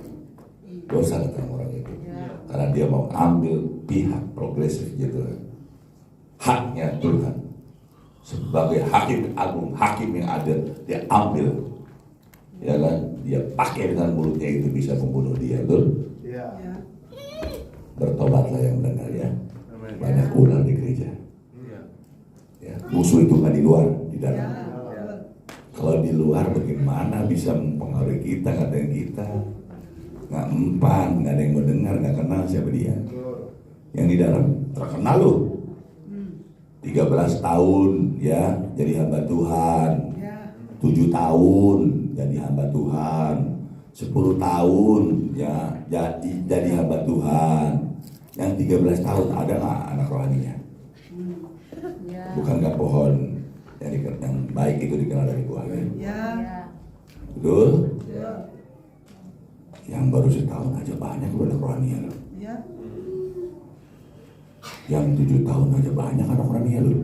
Dosa datang orang itu. Karena dia mau ambil pihak progresif gitu. Haknya Tuhan. Sebagai hakim agung, hakim yang adil, dia ambil. Ya kan? Dia pakai dengan mulutnya itu bisa membunuh dia. Betul? Ya. Bertobatlah yang mendengar ya. Amin. Banyak ular di gereja. Ya. Ya, musuh itu nggak di luar, di dalam. Ya. Kalau di luar bagaimana bisa mempengaruhi kita, ngatain kita? Nggak mempan, nggak ada yang mau dengar, nggak kenal siapa dia. Yang di dalam terkenal loh. 13 tahun ya jadi hamba Tuhan. 7 tahun jadi hamba Tuhan. 10 tahun ya jadi hamba Tuhan. Yang 13 tahun ada nggak anak rohaninya? Bukankah pohon yang baik itu dikenal dari buahnya? Betul? Yang baru setahun aja banyak udah anak rohaninya loh. Yang 7 tahun aja banyak anak rohaninya loh.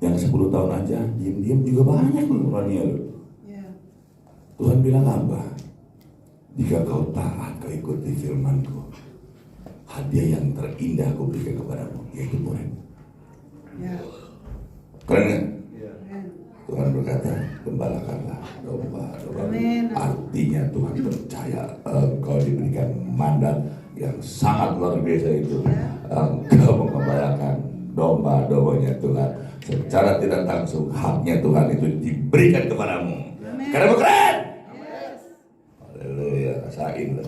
Yang 10 tahun aja diam-diam juga banyak loh rohaninya loh. Tuhan bilang apa? Jika kau taat, kau ikuti firman-Ku, hadiah yang terindah Ku berikan kepadamu, yaitu murid. Keren kan? Tuhan berkata, gembalakanlah domba-domba. Artinya Tuhan percaya engkau diberikan mandat yang sangat luar biasa itu. Engkau mengembalakan domba-dombanya Tuhan. Secara tidak langsung haknya Tuhan itu diberikan kepadamu. Karena keren. Haleluya, rasain lah.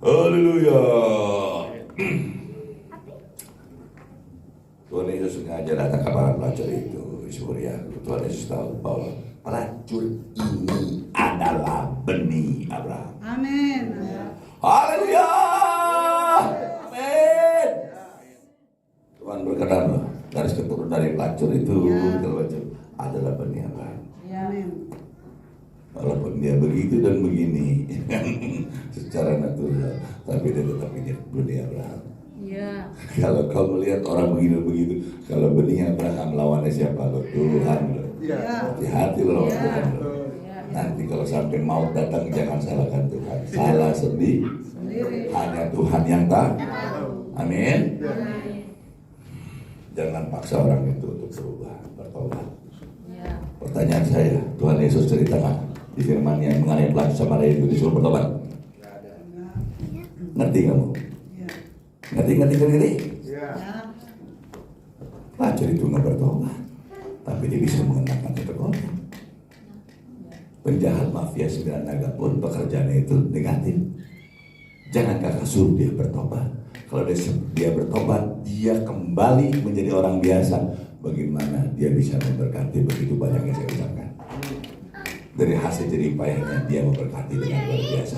Haleluya. Tuhan Tuhan Yesus sengaja datang ke para pelacur itu. Syukur ya, Tuhan Yesus tahu bahwa pelacur ini adalah benih Abraham. Amin. Haleluya. Amin. Tuhan berkenan loh, garis keturunan dari pelacur itu adalah benih Abraham. Amin. Walaupun dia begitu dan begini secara natural, tapi dia tetap benih Abraham. Ya. Kalau kau melihat orang begini begitu, kalau benih Abraham lawannya siapa lo? Tuhan lo. Hati-hati lo. Nanti kalau sampai maut datang jangan salahkan Tuhan. Salah sendiri. Hanya Tuhan yang tahu. Amin. Jangan paksa orang itu untuk berubah, bertobat. Pertanyaan saya, Tuhan Yesus ceritakan di firman-Nya mengenai pelacur Samaria itu disuruh bertobat. Ngerti kamu? Ngerti? Pelacur itu nggak bertobat, tapi dia bisa mengenakan satu kota. Penjahat mafia 9 naga pun pekerjaannya itu negatif. Jangan kakak suruh dia bertobat. Kalau dia bertobat, dia kembali menjadi orang biasa. Bagaimana dia bisa memberkati begitu banyak yang saya ucapkan. Dari hasil jerih payahnya dia memberkati dengan luar biasa.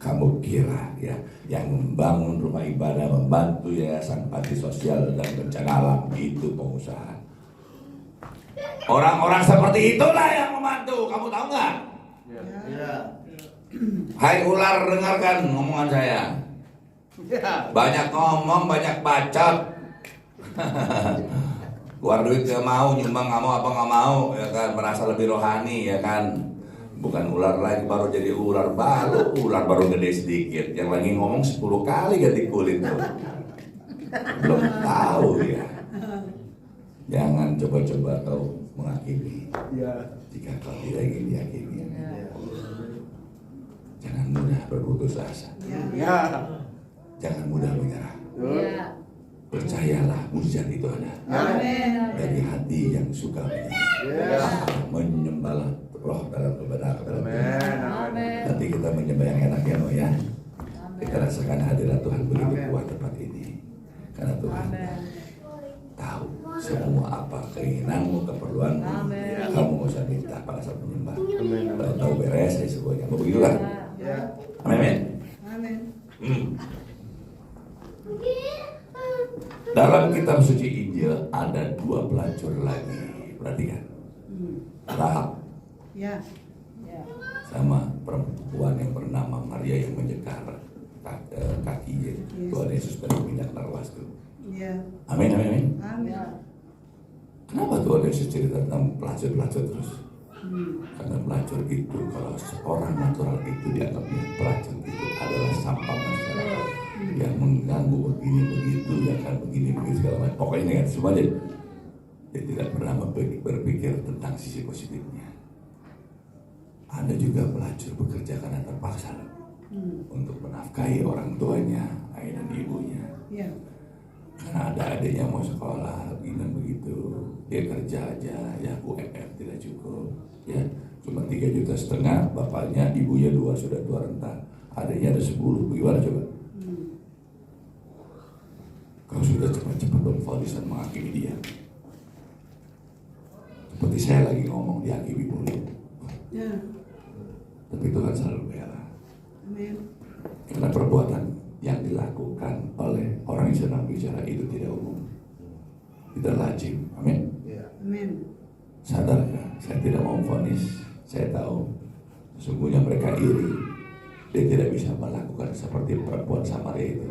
Kamu kira ya, yang membangun rumah ibadah, membantu yayasan panti sosial dan bencana alam itu pengusaha. Orang-orang seperti itulah yang membantu. Kamu tahu nggak? Ya. Hai ular, dengarkan ngomongan saya. Banyak ngomong, banyak bacot. Keluar duit gak mau, nyumbang gak mau, apa gak mau, ya kan, merasa lebih rohani, ya kan. Bukan ular lagi, baru jadi ular baru gede sedikit. Yang lagi ngomong 10 kali ganti kulit tuh. Belum tahu ya. Jangan coba-coba kau menghakimi jika kau tidak ingin dihakimi. Jangan mudah berputus asa. Jangan mudah menyerah. Percayalah, mujizat itu ada. Dari hati yang suka menyembahlah roh dalam kebenaran. Nanti kita menyembah yang enak ya, ya. Kita rasakan hadirat Tuhan begitu kuat tempat ini. Karena Tuhan tahu semua apa keinginanmu, keperluanmu. Kamu gak usah minta pada saat menyembah. Kalau tahu beres ya semuanya. Begitulah. Amin. Dalam kitab suci Injil ada 2 pelacur lagi. Perhatikan. Rahab sama perempuan yang bernama Maria yang menjekar kakinya Tuhan Yesus dari minyak narwastu. Amin. Kenapa Tuhan Yesus cerita tentang pelacur terus? Karena pelacur itu, kalau seorang natural itu dianggapnya pelacur itu adalah sampah masyarakat yang mengganggu begini begitu, ya kan, begini segala macam. Pokoknya negatif semua dia tidak pernah berpikir tentang sisi positifnya. Ada juga pelacur bekerja karena terpaksa untuk menafkahi orang tuanya, ayah dan ibunya. Karena ada adiknya mau sekolah, begini dan begitu, dia kerja aja, ya UMR tidak cukup, ya cuma 3,5 juta, bapaknya, ibunya 2 sudah tua renta, adiknya ada 10, bagaimana coba? Kau sudah cepat-cepat memvonis dan menghakimi dia. Seperti saya lagi ngomong, dihakimi boleh. Tapi Tuhan selalu bela. Karena perbuatan yang dilakukan oleh orang yang sedang bicara itu tidak umum, tidak lazim. Amin. Sadar ya, saya tidak mau vonis. Saya tahu sesungguhnya mereka iri. Dia tidak bisa melakukan seperti perempuan Samaria itu,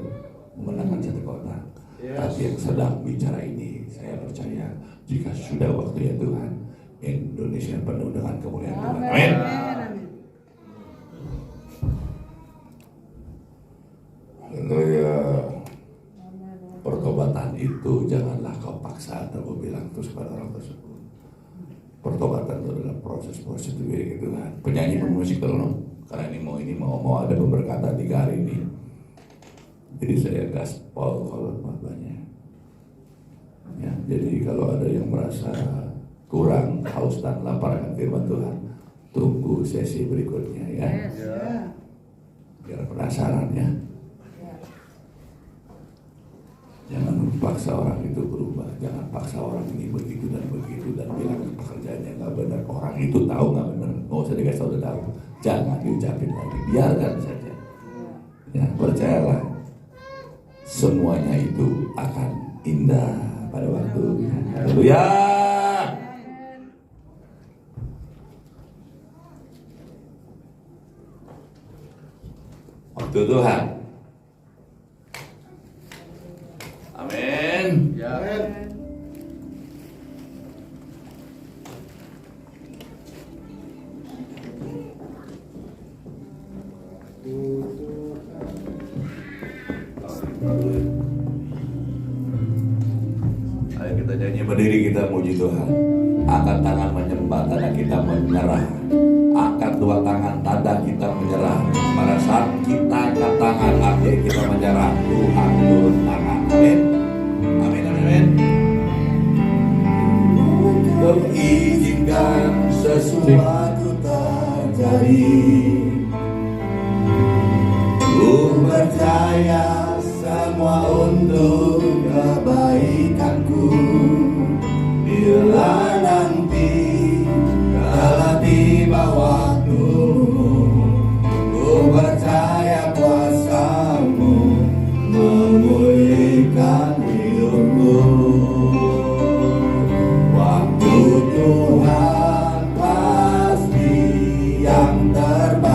memenangkan satu kota. Tapi yang sedang bicara ini, saya percaya jika sudah waktunya Tuhan, Indonesia penuh dengan kemuliaan Tuhan. Amin. Haleluya. Pertobatan itu janganlah kau paksa atau kau bilang terus pada orang tersebut. Pertobatan itu adalah proses gitu kan. Penyanyi pemusik tolong, karena ini mau ada pemberkatan 3 hari ini. Jadi saya gaspol kalau banyak. Ya, jadi kalau ada yang merasa kurang haus dan lapar akan firman Tuhan, tunggu sesi berikutnya ya. Biar penasaran ya. Jangan memaksa orang itu berubah. Jangan paksa orang ini begitu dan bilang pekerjaannya nggak benar. Orang itu tahu nggak benar, nggak usah dikasih tahu. Jangan diucapin lagi, biarkan saja. Ya, percayalah, semuanya itu akan indah pada waktunya. Haleluya. Waktu Tuhan. Amin. Ya. Ayo kita nyanyi berdiri, kita muji Tuhan. Angkat tangan menyembah, tanda kita menyerah. Angkat dua tangan, tanda kita menyerah. Pada saat kita angkat tangan, artinya kita menyerah. Tuhan turun tangan. Amin. Amin, amin, amin. Kau izinkan sesuatu terjadi. Ku percaya semua untuk kebaikanku. Bila nanti kala tiba waktumu, ku percaya kuasamu memulihkan hidupku. Waktu Tuhan pasti yang terbaik.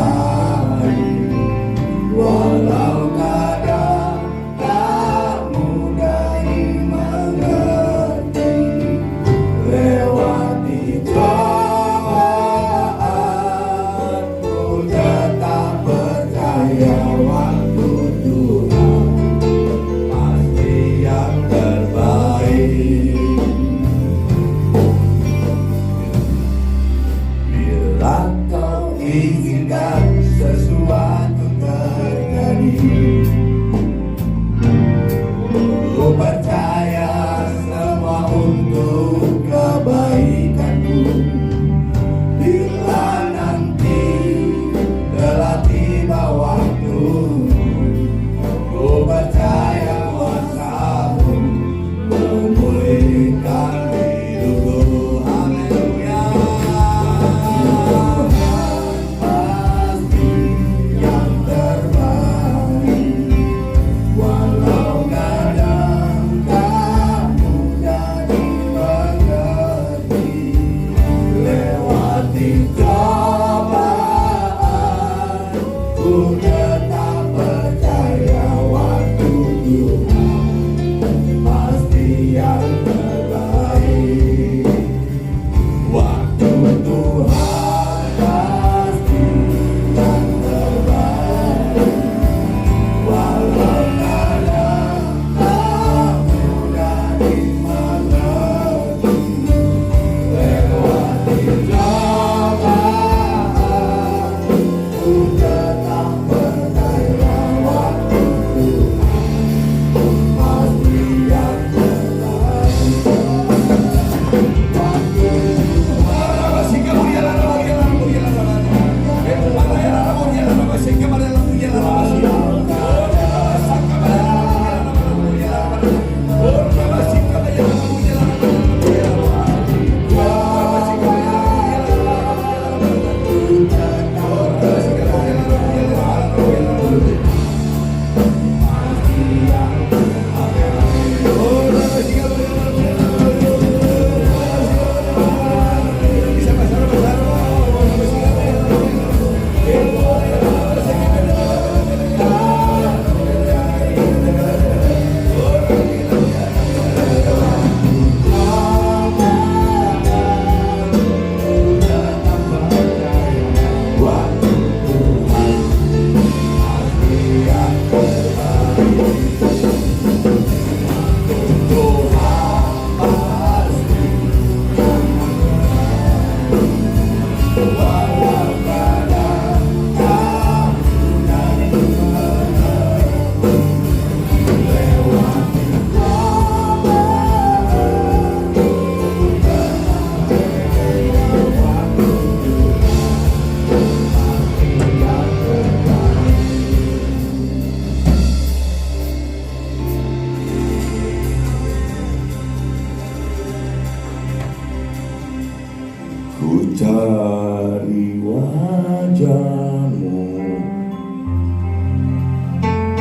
cari wajah-Mu,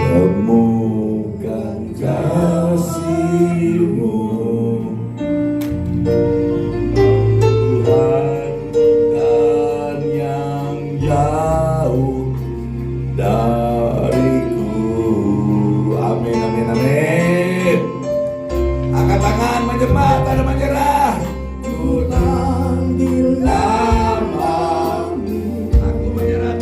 temukan kasih-Mu, Tuhan, dan yang jauh dariku. Amin, amin, amin. Angkat tangan, menyembah, tak ada menyerah. Ku ambil namamu, aku menyerah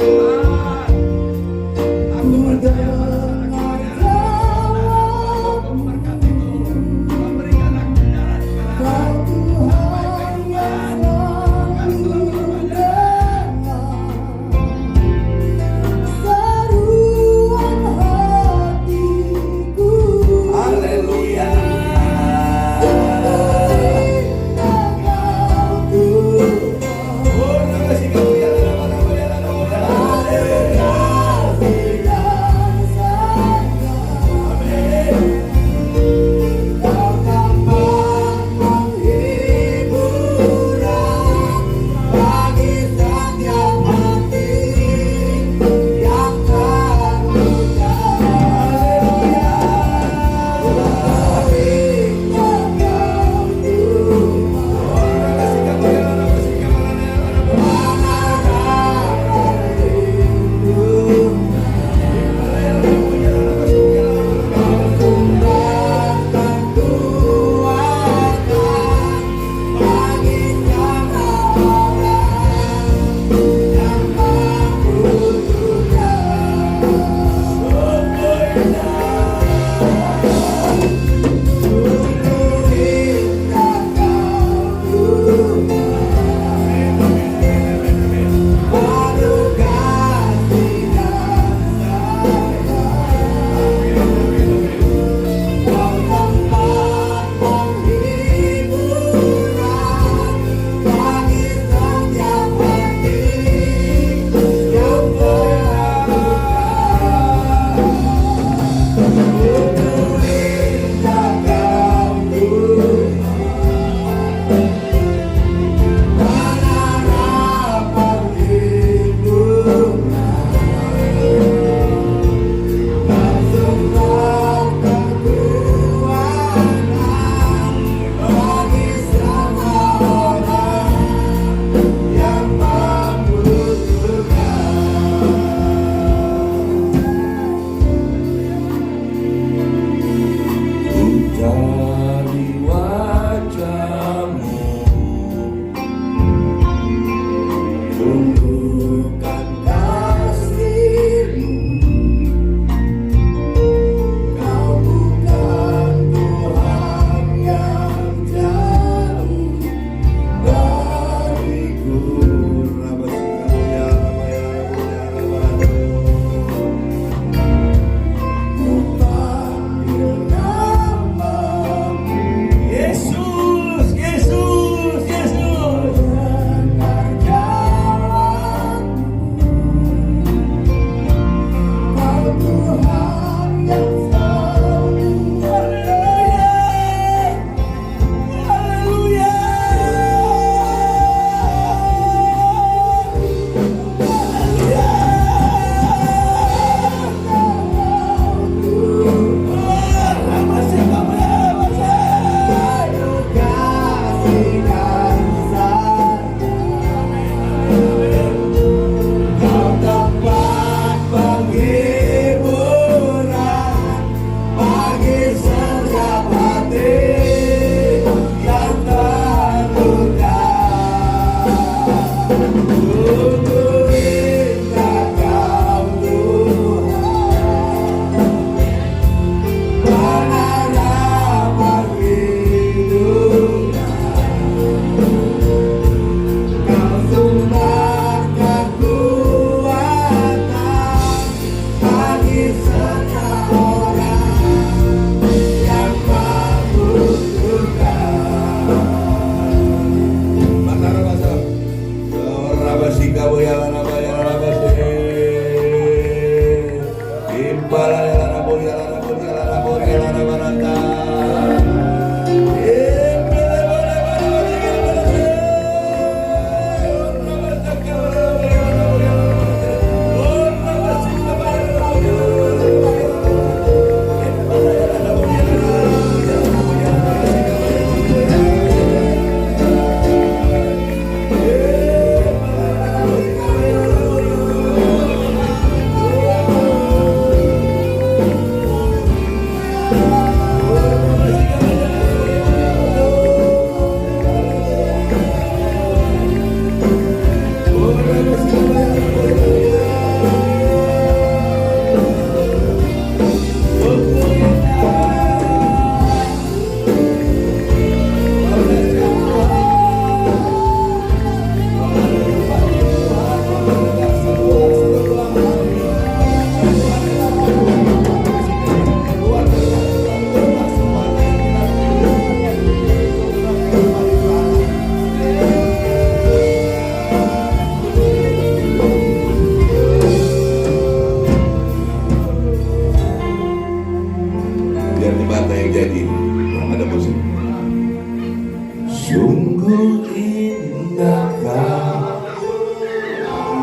Sungguh indah kau.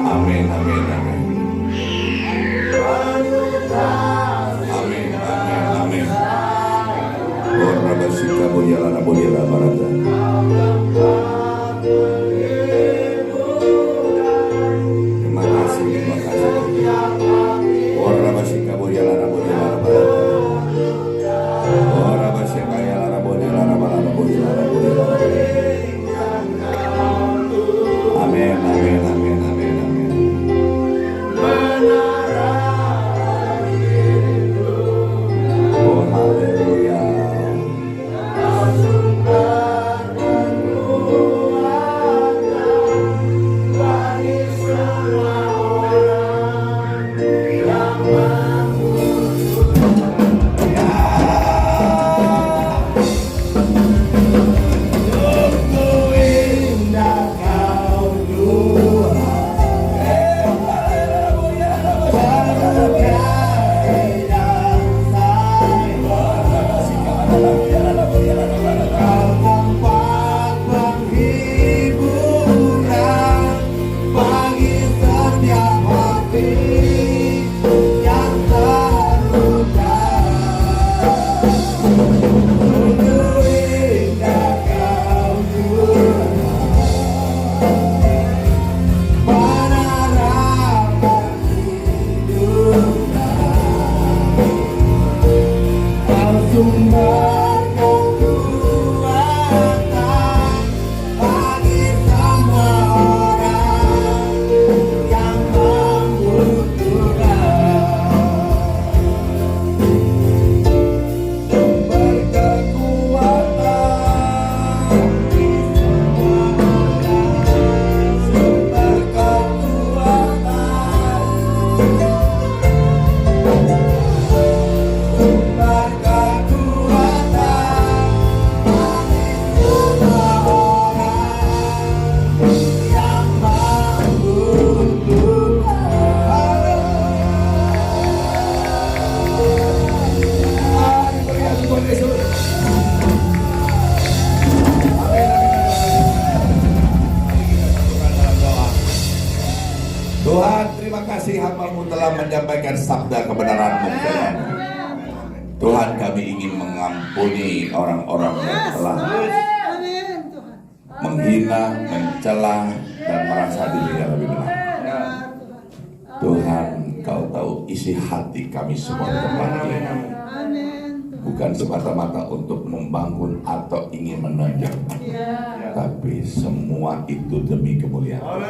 Amin, amin, amin. Amin, amin, amin. Ora basika boyala boyala barata. Terima kasih, terima kasih. Ora basika boyala boyala barata. Ora basika yala boyala barata boyala boyala. Amin, amin, amin, amin, amin. Oh, haleluya. Tuhan, terima kasih hamba-Mu telah menyampaikan sabda kebenaran-Mu. Tuhan, kami ingin mengampuni orang-orang yang telah menghina, mencela, dan merasa dirinya lebih benar. Tuhan, Kau tahu isi hati kami semua di tempat ini. Bukan semata-mata untuk membangun atau ingin menonjol, tapi semua itu demi kemuliaan.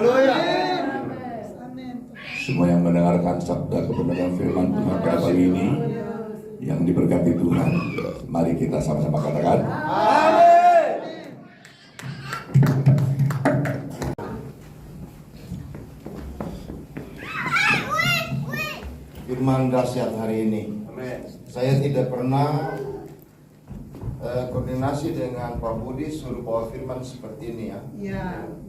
Semua yang mendengarkan sabda kebenaran firman Tuhan pada pagi ini, yang diberkati Tuhan, mari kita sama-sama katakan amin. Firman dahsyat hari ini. Saya tidak pernah koordinasi dengan Pak Budi suruh bawa firman seperti ini ya.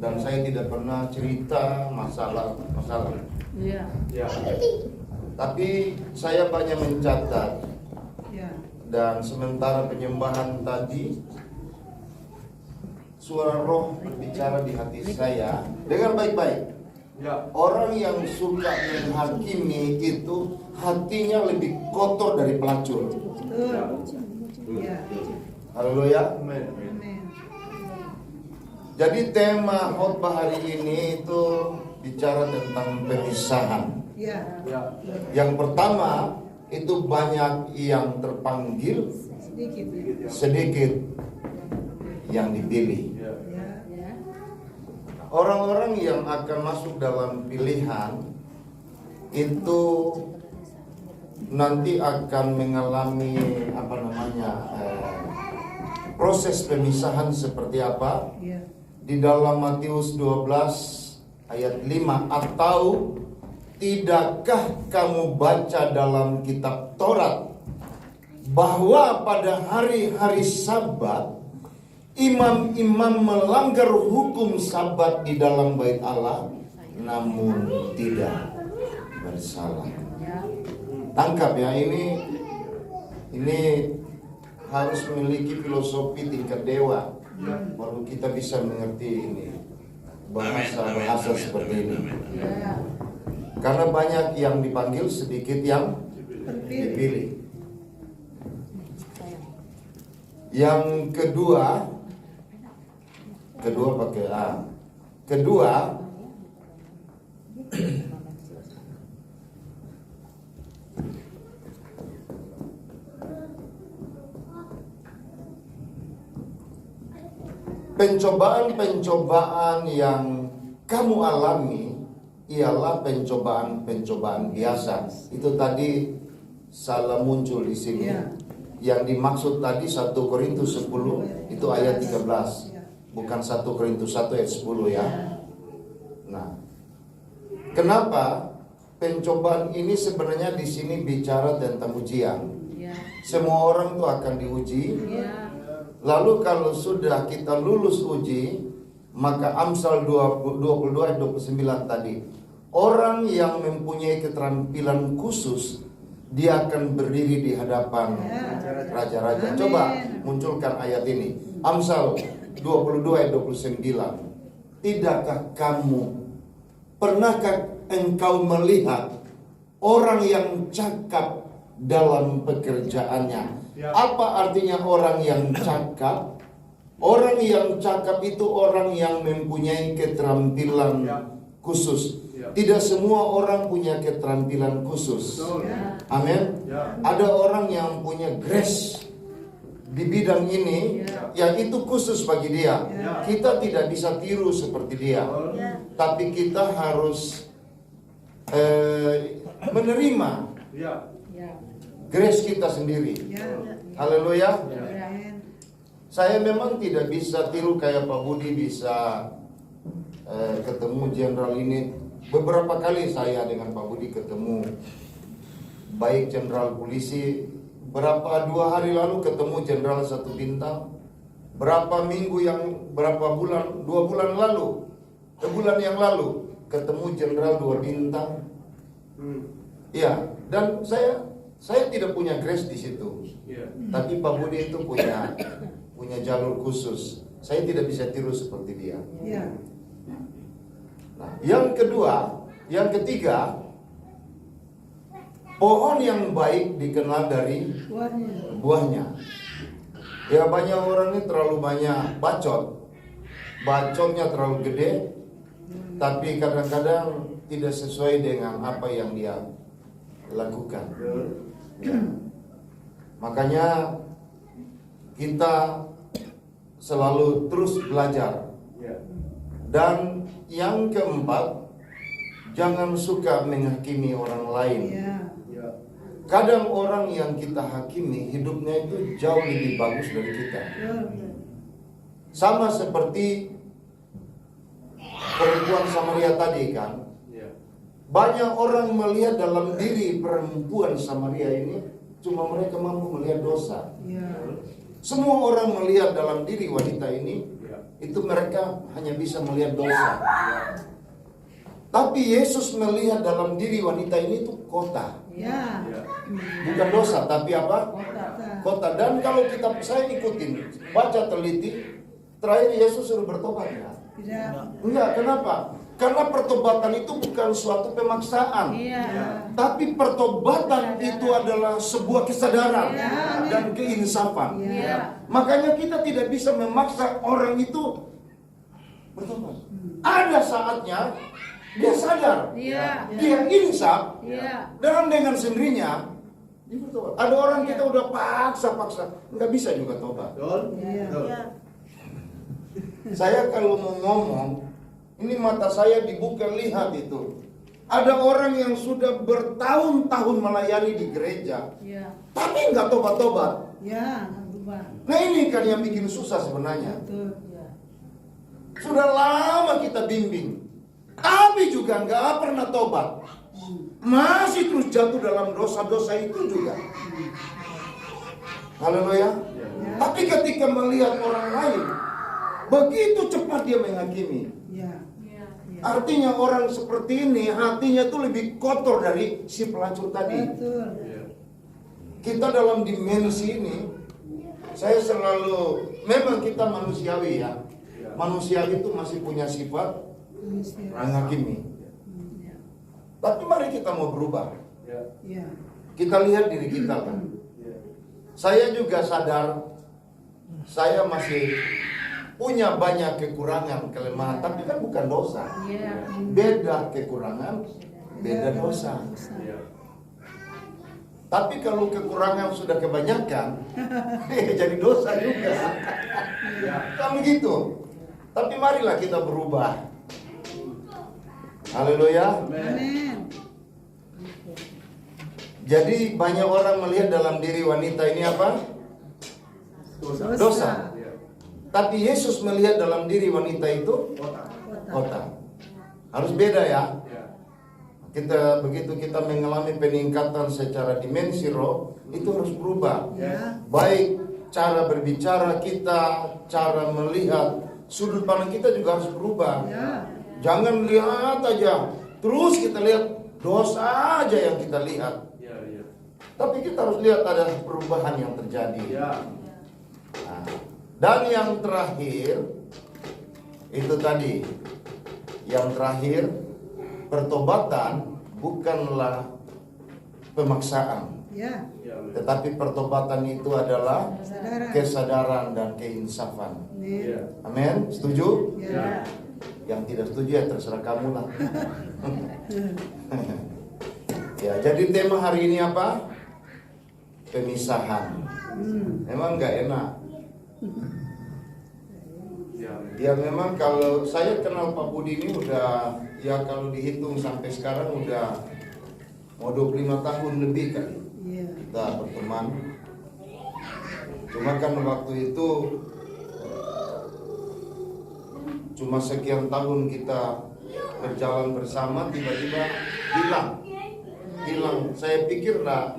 Dan saya tidak pernah cerita masalah. Tapi saya banyak mencatat. Dan sementara penyembahan tadi, suara roh berbicara di hati saya. Dengar baik-baik. Orang yang suka menghakimi itu hatinya lebih kotor dari pelacur. Haleluya. Jadi tema khotbah hari ini itu bicara tentang pemisahan. Yang pertama itu banyak yang terpanggil, sedikit yang dipilih. Orang-orang yang akan masuk dalam pilihan itu nanti akan mengalami proses pemisahan seperti apa? Di dalam Matius 12 ayat 5, atau tidakkah kamu baca dalam kitab Taurat bahwa pada hari-hari Sabat imam-imam melanggar hukum Sabat di dalam bait Allah, namun tidak bersalah. Tangkap ya, ini harus memiliki filosofi tingkat dewa. baru kita bisa mengerti ini bahasa seperti ini. Karena banyak yang dipanggil, sedikit yang dipilih. Yang kedua pakai A. Kedua, pencobaan-pencobaan yang kamu alami ialah pencobaan-pencobaan biasa. Itu tadi salah muncul di sini. Yang dimaksud tadi 1 Korintus 10 itu ayat 13. Bukan 1 Korintus 1 ayat 10 ya. Nah, kenapa pencobaan ini sebenarnya di sini bicara tentang ujian. Semua orang tuh akan diuji. Lalu kalau sudah kita lulus uji, maka Amsal 22 ayat 29 tadi, orang yang mempunyai keterampilan khusus, dia akan berdiri di hadapan raja-raja. Coba munculkan ayat ini. Amsal 22 ayat 29. Tidakkah kamu, pernahkah engkau melihat orang yang cakap dalam pekerjaannya? Apa artinya orang yang cakap? Orang yang cakap itu orang yang mempunyai keterampilan khusus. Tidak semua orang punya keterampilan khusus. Amin. Ada orang yang punya grace di bidang ini, yang itu khusus bagi dia. Kita tidak bisa tiru seperti dia. Tapi kita harus menerima grace kita sendiri. Haleluya. Saya memang tidak bisa tiru kayak Pak Budi bisa ketemu jenderal ini. Beberapa kali saya dengan Pak Budi ketemu, baik jenderal polisi. Berapa 2 hari lalu ketemu jenderal 1 bintang. Berapa bulan, 2 bulan lalu, bulan yang lalu ketemu jenderal 2 bintang. Ya, dan saya tidak punya grace di situ. Tapi Pak Budi itu punya jalur khusus. Saya tidak bisa tiru seperti dia. Nah, yang ketiga, pohon yang baik dikenal dari buahnya. Ya, banyak orang ini terlalu banyak bacotnya terlalu gede, tapi kadang-kadang tidak sesuai dengan apa yang dia lakukan. Ya. Makanya kita selalu terus belajar. Dan yang keempat, jangan suka menghakimi orang lain. Kadang orang yang kita hakimi hidupnya itu jauh lebih bagus dari kita. Sama seperti perempuan Samaria tadi kan. Banyak orang melihat dalam diri perempuan Samaria ini, cuma mereka mampu melihat dosa. Semua orang melihat dalam diri wanita ini, itu mereka hanya bisa melihat dosa. Tapi Yesus melihat dalam diri wanita ini itu kota. Bukan dosa, tapi apa? Kota. Dan kalau saya ikutin, baca teliti, terakhir Yesus suruh bertobat ya? Enggak, kenapa? Karena pertobatan itu bukan suatu pemaksaan. Tapi pertobatan itu adalah sebuah kesadaran dan keinsafan. Makanya kita tidak bisa memaksa orang itu bertobat. Ada saatnya dia sadar, dia insaf, dan dengan sendirinya dia bertobat. Ada orang kita udah paksa, nggak bisa juga tobat. Saya kalau mau ngomong, ini mata saya dibuka lihat itu. Ada orang yang sudah bertahun-tahun melayani di gereja, tapi nggak tobat-tobat. Nah ini kan yang bikin susah sebenarnya. Sudah lama kita bimbing, tapi juga nggak pernah tobat. Masih terus jatuh dalam dosa-dosa itu juga. Haleluya. Tapi ketika melihat orang lain, begitu cepat dia menghakimi. Artinya orang seperti ini hatinya tuh lebih kotor dari si pelacur tadi. Kita dalam dimensi ini, saya selalu memang kita manusiawi ya. Manusiawi itu masih punya sifat menghakimi. Tapi mari kita mau berubah. Kita lihat diri kita kan. Saya juga sadar saya masih punya banyak kekurangan, kelemahan, tapi kan bukan dosa. Beda kekurangan, beda dosa. Tapi kalau kekurangan sudah kebanyakan, jadi dosa juga. Kan begitu. Tapi marilah kita berubah. Haleluya. Jadi banyak orang melihat dalam diri wanita ini apa? Dosa. Tapi Yesus melihat dalam diri wanita itu kota. Harus beda ya. Begitu kita mengalami peningkatan secara dimensi roh, itu harus berubah. Baik cara berbicara kita, cara melihat, sudut pandang kita juga harus berubah. Jangan lihat aja, terus kita lihat dosa aja yang kita lihat. Tapi kita harus lihat ada perubahan yang terjadi. Nah, dan yang terakhir itu tadi, yang terakhir, pertobatan bukanlah pemaksaan, tetapi pertobatan itu adalah kesadaran dan keinsafan. Amin, setuju? Yang tidak setuju ya terserah kamu lah. Ya, jadi tema hari ini apa? Pemisahan. Memang nggak enak. Ya memang kalau saya kenal Pak Budi ini udah, ya kalau dihitung sampai sekarang udah mau 25 tahun lebih kali kita berteman. Cuma kan waktu itu cuma sekian tahun kita berjalan bersama, tiba-tiba hilang. Saya pikir nggak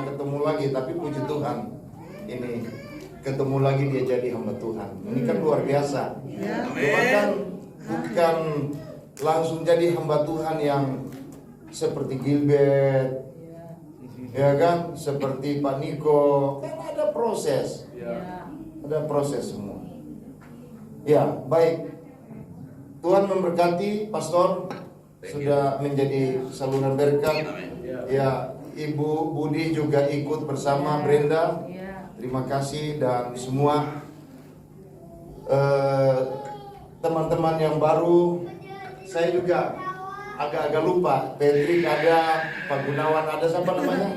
ketemu lagi, tapi puji Tuhan ini ketemu lagi, dia jadi hamba Tuhan. Ini kan luar biasa. Cuma kan bukan langsung jadi hamba Tuhan yang seperti Gilbert, ya kan, seperti Pak Niko. Kan ada proses, semua. Ya, baik. Tuhan memberkati Pastor sudah menjadi saluran berkat. Ya, Ibu Budi juga ikut bersama Brenda. Terima kasih, dan semua teman-teman yang baru. Saya juga agak-agak lupa. Patrick ada, Pak Gunawan ada, siapa namanya?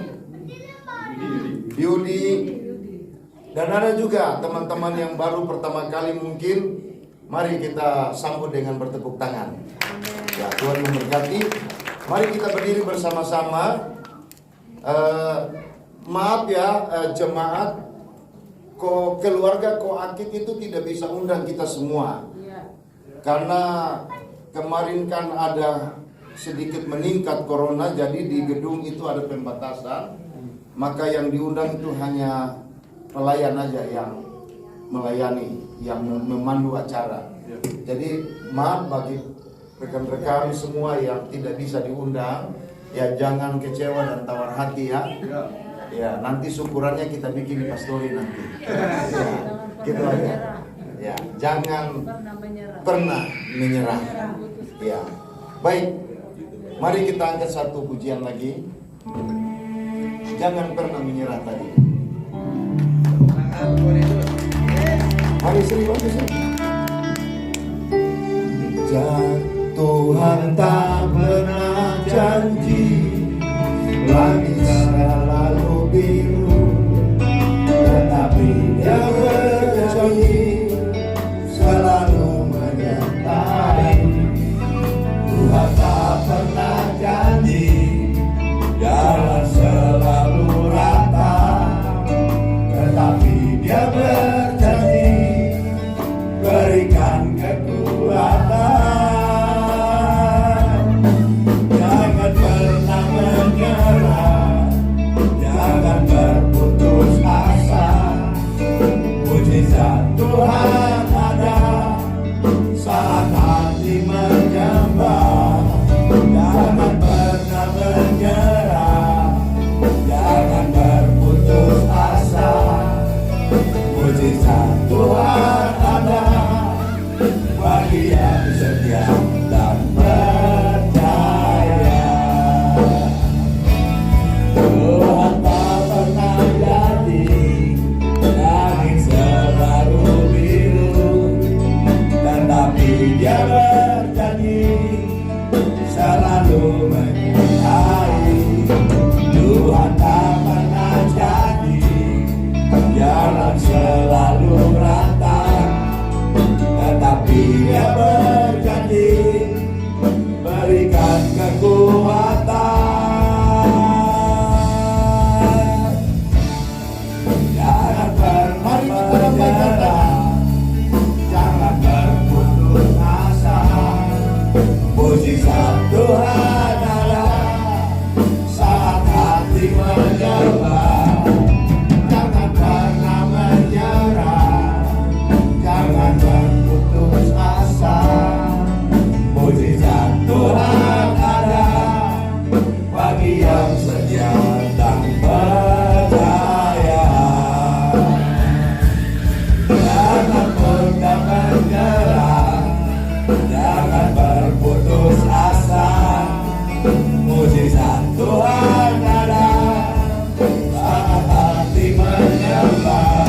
Yudi. Dan ada juga teman-teman yang baru pertama kali mungkin. Mari kita sambut dengan bertepuk tangan. Ya, Tuhan memberkati. Mari kita berdiri bersama-sama. Maaf ya, jemaat, keluarga Koakit itu tidak bisa undang kita semua. Karena kemarin kan ada sedikit meningkat corona, jadi di gedung itu ada pembatasan. Maka yang diundang itu hanya pelayan aja yang melayani, yang memandu acara. Jadi maaf bagi rekan-rekan semua yang tidak bisa diundang. Ya jangan kecewa dan tawar hati ya. Ya nanti syukurannya kita bikin di pastori nanti. Ya, gitu aja. Ya jangan pernah menyerah. Ya baik. Mari kita angkat satu pujian lagi. Jangan pernah menyerah tadi. Mari sini bagus. Tuhan tak pernah janji langit selalu biru, tetapi Dia berjanji selalu menyertai. Tuhan tak pernah janji jalan selalu rata, tetapi Dia berjanji berikan kekuatan. Jangan bagi yang setia dan percaya. Tuhan tak pernah jadi, langit selalu biru, tetapi Dia berjanji selalu menyertai. Tuhan tak pernah jadi, jalan selalu rata, tetapi Dia berjanji berikan kekuatan. Jangan pernah menyerah, jangan berputus asa. Mujizat Tuhan ada saat hati menyembah. Jangan pernah menyerah, jangan berputus asa. Mujizat Tuhan ada bagi yang setia dan percaya. Jangan mudah menyerah, jangan berputus asa. Mujizat Tuhan ada saat hati menyembah.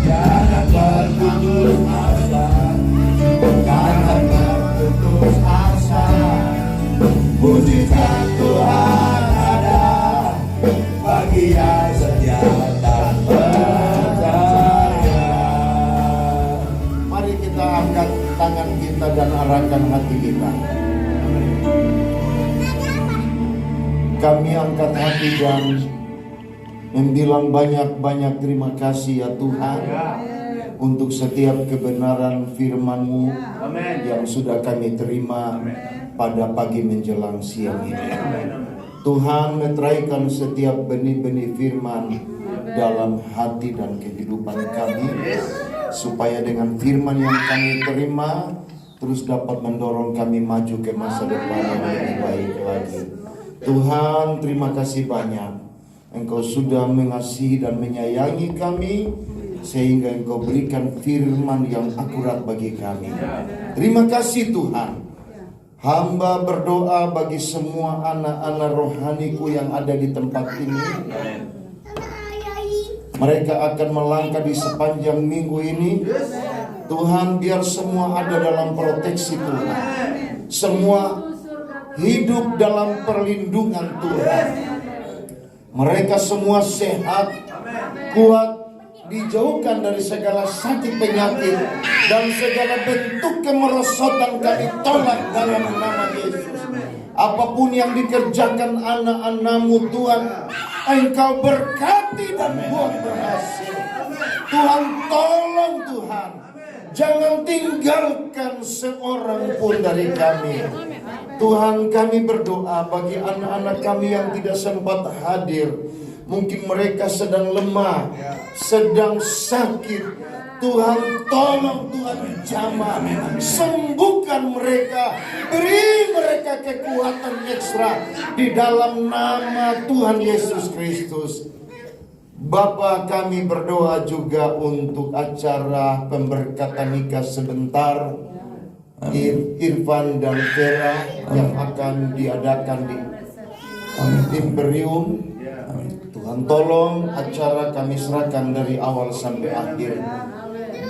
Jangan berputus asa, jangan berputus asa. Mujizat Tuhan ada bagi yang setia dan percaya. Mari kita angkat tangan kita dan arahkan hati kita. Kami angkat hati dan membilang banyak-banyak terima kasih ya Tuhan untuk setiap kebenaran firman-Mu yang sudah kami terima pada pagi menjelang siang ini. Tuhan, meteraikan setiap benih-benih firman dalam hati dan kehidupan kami, supaya dengan firman yang kami terima terus dapat mendorong kami maju ke masa depan yang lebih baik lagi. Tuhan, terima kasih banyak. Engkau sudah mengasihi dan menyayangi kami, sehingga Engkau berikan firman yang akurat bagi kami. Terima kasih Tuhan. Hamba berdoa bagi semua anak-anak rohaniku yang ada di tempat ini. Mereka akan melangkah di sepanjang minggu ini. Tuhan, biar semua ada dalam proteksi Tuhan. Semua hidup dalam perlindungan Tuhan. Mereka semua sehat, kuat, dijauhkan dari segala sakit penyakit dan segala bentuk kemerosotan kami tolak dalam nama Yesus. Apapun yang dikerjakan anak-anak-Mu Tuhan, Engkau berkati dan buat berhasil. Tuhan, tolong Tuhan, jangan tinggalkan seorang pun dari kami. Tuhan, kami berdoa bagi anak-anak kami yang tidak sempat hadir. Mungkin mereka sedang lemah, sedang sakit. Tuhan, tolong Tuhan jamah, sembuhkan mereka, beri mereka kekuatan ekstra di dalam nama Tuhan Yesus Kristus. Bapa, kami berdoa juga untuk acara pemberkatan nikah sebentar Irfan dan Vera yang akan diadakan di Imperium. Tuhan, tolong acara kami serahkan dari awal sampai akhir,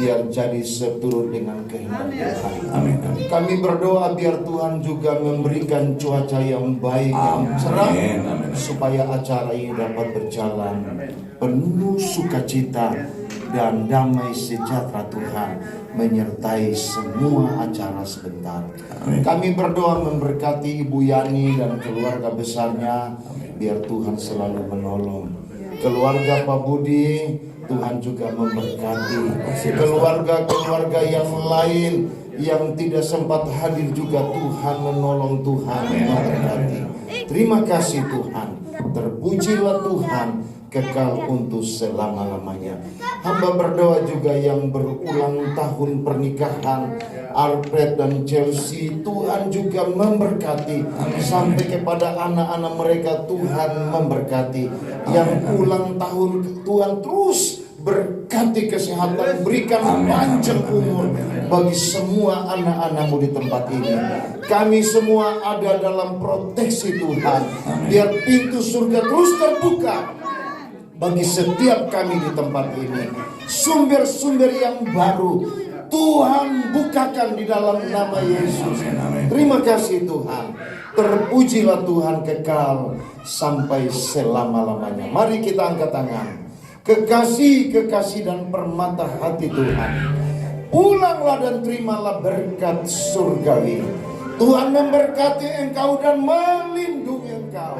biar jadi seturut dengan kehendak Tuhan. Amin. Kami berdoa biar Tuhan juga memberikan cuaca yang baik, yang cerah, supaya acara ini dapat berjalan penuh sukacita dan damai sejahtera Tuhan menyertai semua acara sebentar. Kami berdoa memberkati Ibu Yani dan keluarga besarnya, biar Tuhan selalu menolong. Keluarga Pak Budi, Tuhan juga memberkati. Keluarga-keluarga yang lain yang tidak sempat hadir juga, Tuhan menolong, Tuhan memberkati. Terima kasih Tuhan. Terpujilah Tuhan kekal untuk selama-lamanya. Hamba berdoa juga yang berulang tahun pernikahan, Alfred dan Chelsea, Tuhan juga memberkati. Sampai kepada anak-anak mereka, Tuhan memberkati. Yang ulang tahun, Tuhan terus berkati kesehatan, berikan panjang umur, bagi semua anak-anak-Mu di tempat ini. Kami semua ada dalam proteksi Tuhan. Biar pintu surga terus terbuka bagi setiap kami di tempat ini. Sumber-sumber yang baru Tuhan bukakan di dalam nama Yesus. Terima kasih Tuhan. Terpujilah Tuhan kekal sampai selama-lamanya. Mari kita angkat tangan. Kekasih-kekasih dan permata hati Tuhan, pulanglah dan terimalah berkat surgawi. Tuhan memberkati engkau dan melindungi engkau.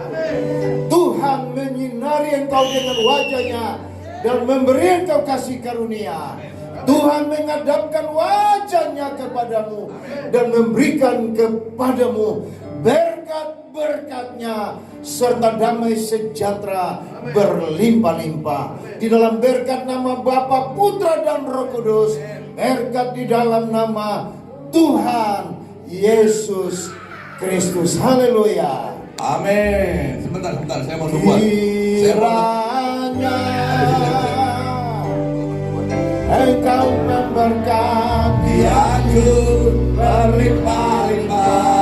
Tuhan menyinari engkau dengan wajahnya dan memberi engkau kasih karunia. Tuhan menghadapkan wajahnya kepadamu dan memberikan kepadamu berkat-berkatnya serta damai sejahtera berlimpah-limpah. Di dalam berkat nama Bapa, Putra dan Roh Kudus, berkat di dalam nama Tuhan Yesus Kristus. Haleluya. Amin. Sebentar, saya mau buat. Kiranya Engkau memberkati aku berlimpah-limpah.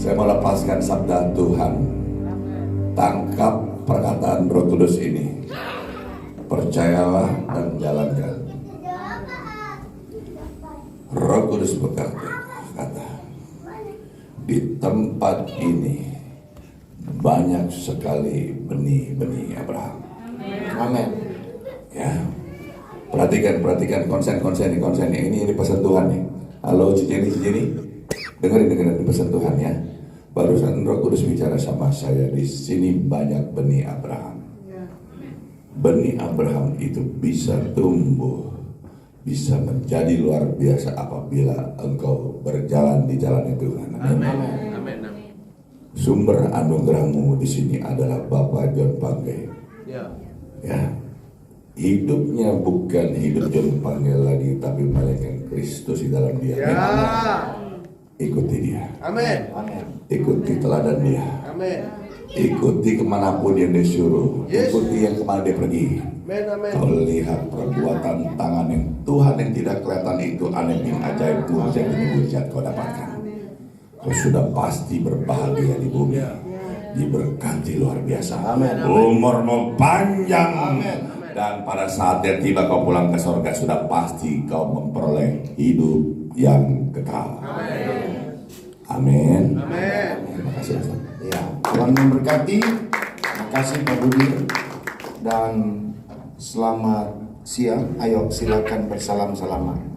Saya mau lepaskan sabda Tuhan. Tangkap perkataan Roh Kudus ini. Percayalah dan jalankan. Roh Kudus berkata, di tempat ini banyak sekali benih-benih Abraham. Amin. Ya, perhatikan konsen ini pesan Tuhan nih. Halo Cicini, dengerin pesan Tuhan ya. Barusan Roh Kudus bicara sama saya, di sini banyak benih Abraham. Benih Abraham itu bisa tumbuh, bisa menjadi luar biasa apabila engkau berjalan di jalan Tuhan. Amin. Sumber anugerahmu di sini adalah Bapak John Pangge. Ya. Hidupnya bukan hidup John Pangge lagi, tapi melainkan Kristus di dalam dia. Ikuti dia. Amin. Ikuti teladan dia. Amin. Ikuti kemanapun yang disuruh. Ikuti yang kemana dia pergi. Amin. Kau lihat perbuatan tangan yang Tuhan yang tidak kelihatan itu, aneh yang ajaib Tuhan yang mujizat kau dapatkan. Kau sudah pasti berbahagia di bumi. Diberkati luar biasa. Amin. Umurmu panjang. Amin. Dan pada saat dia tiba kau pulang ke surga, sudah pasti kau memperoleh hidup yang kekal. Amin. Terima kasih. Ya, Tuhan memberkati. Terima kasih Pak Budi dan selamat siang. Ayo silakan bersalam-salaman.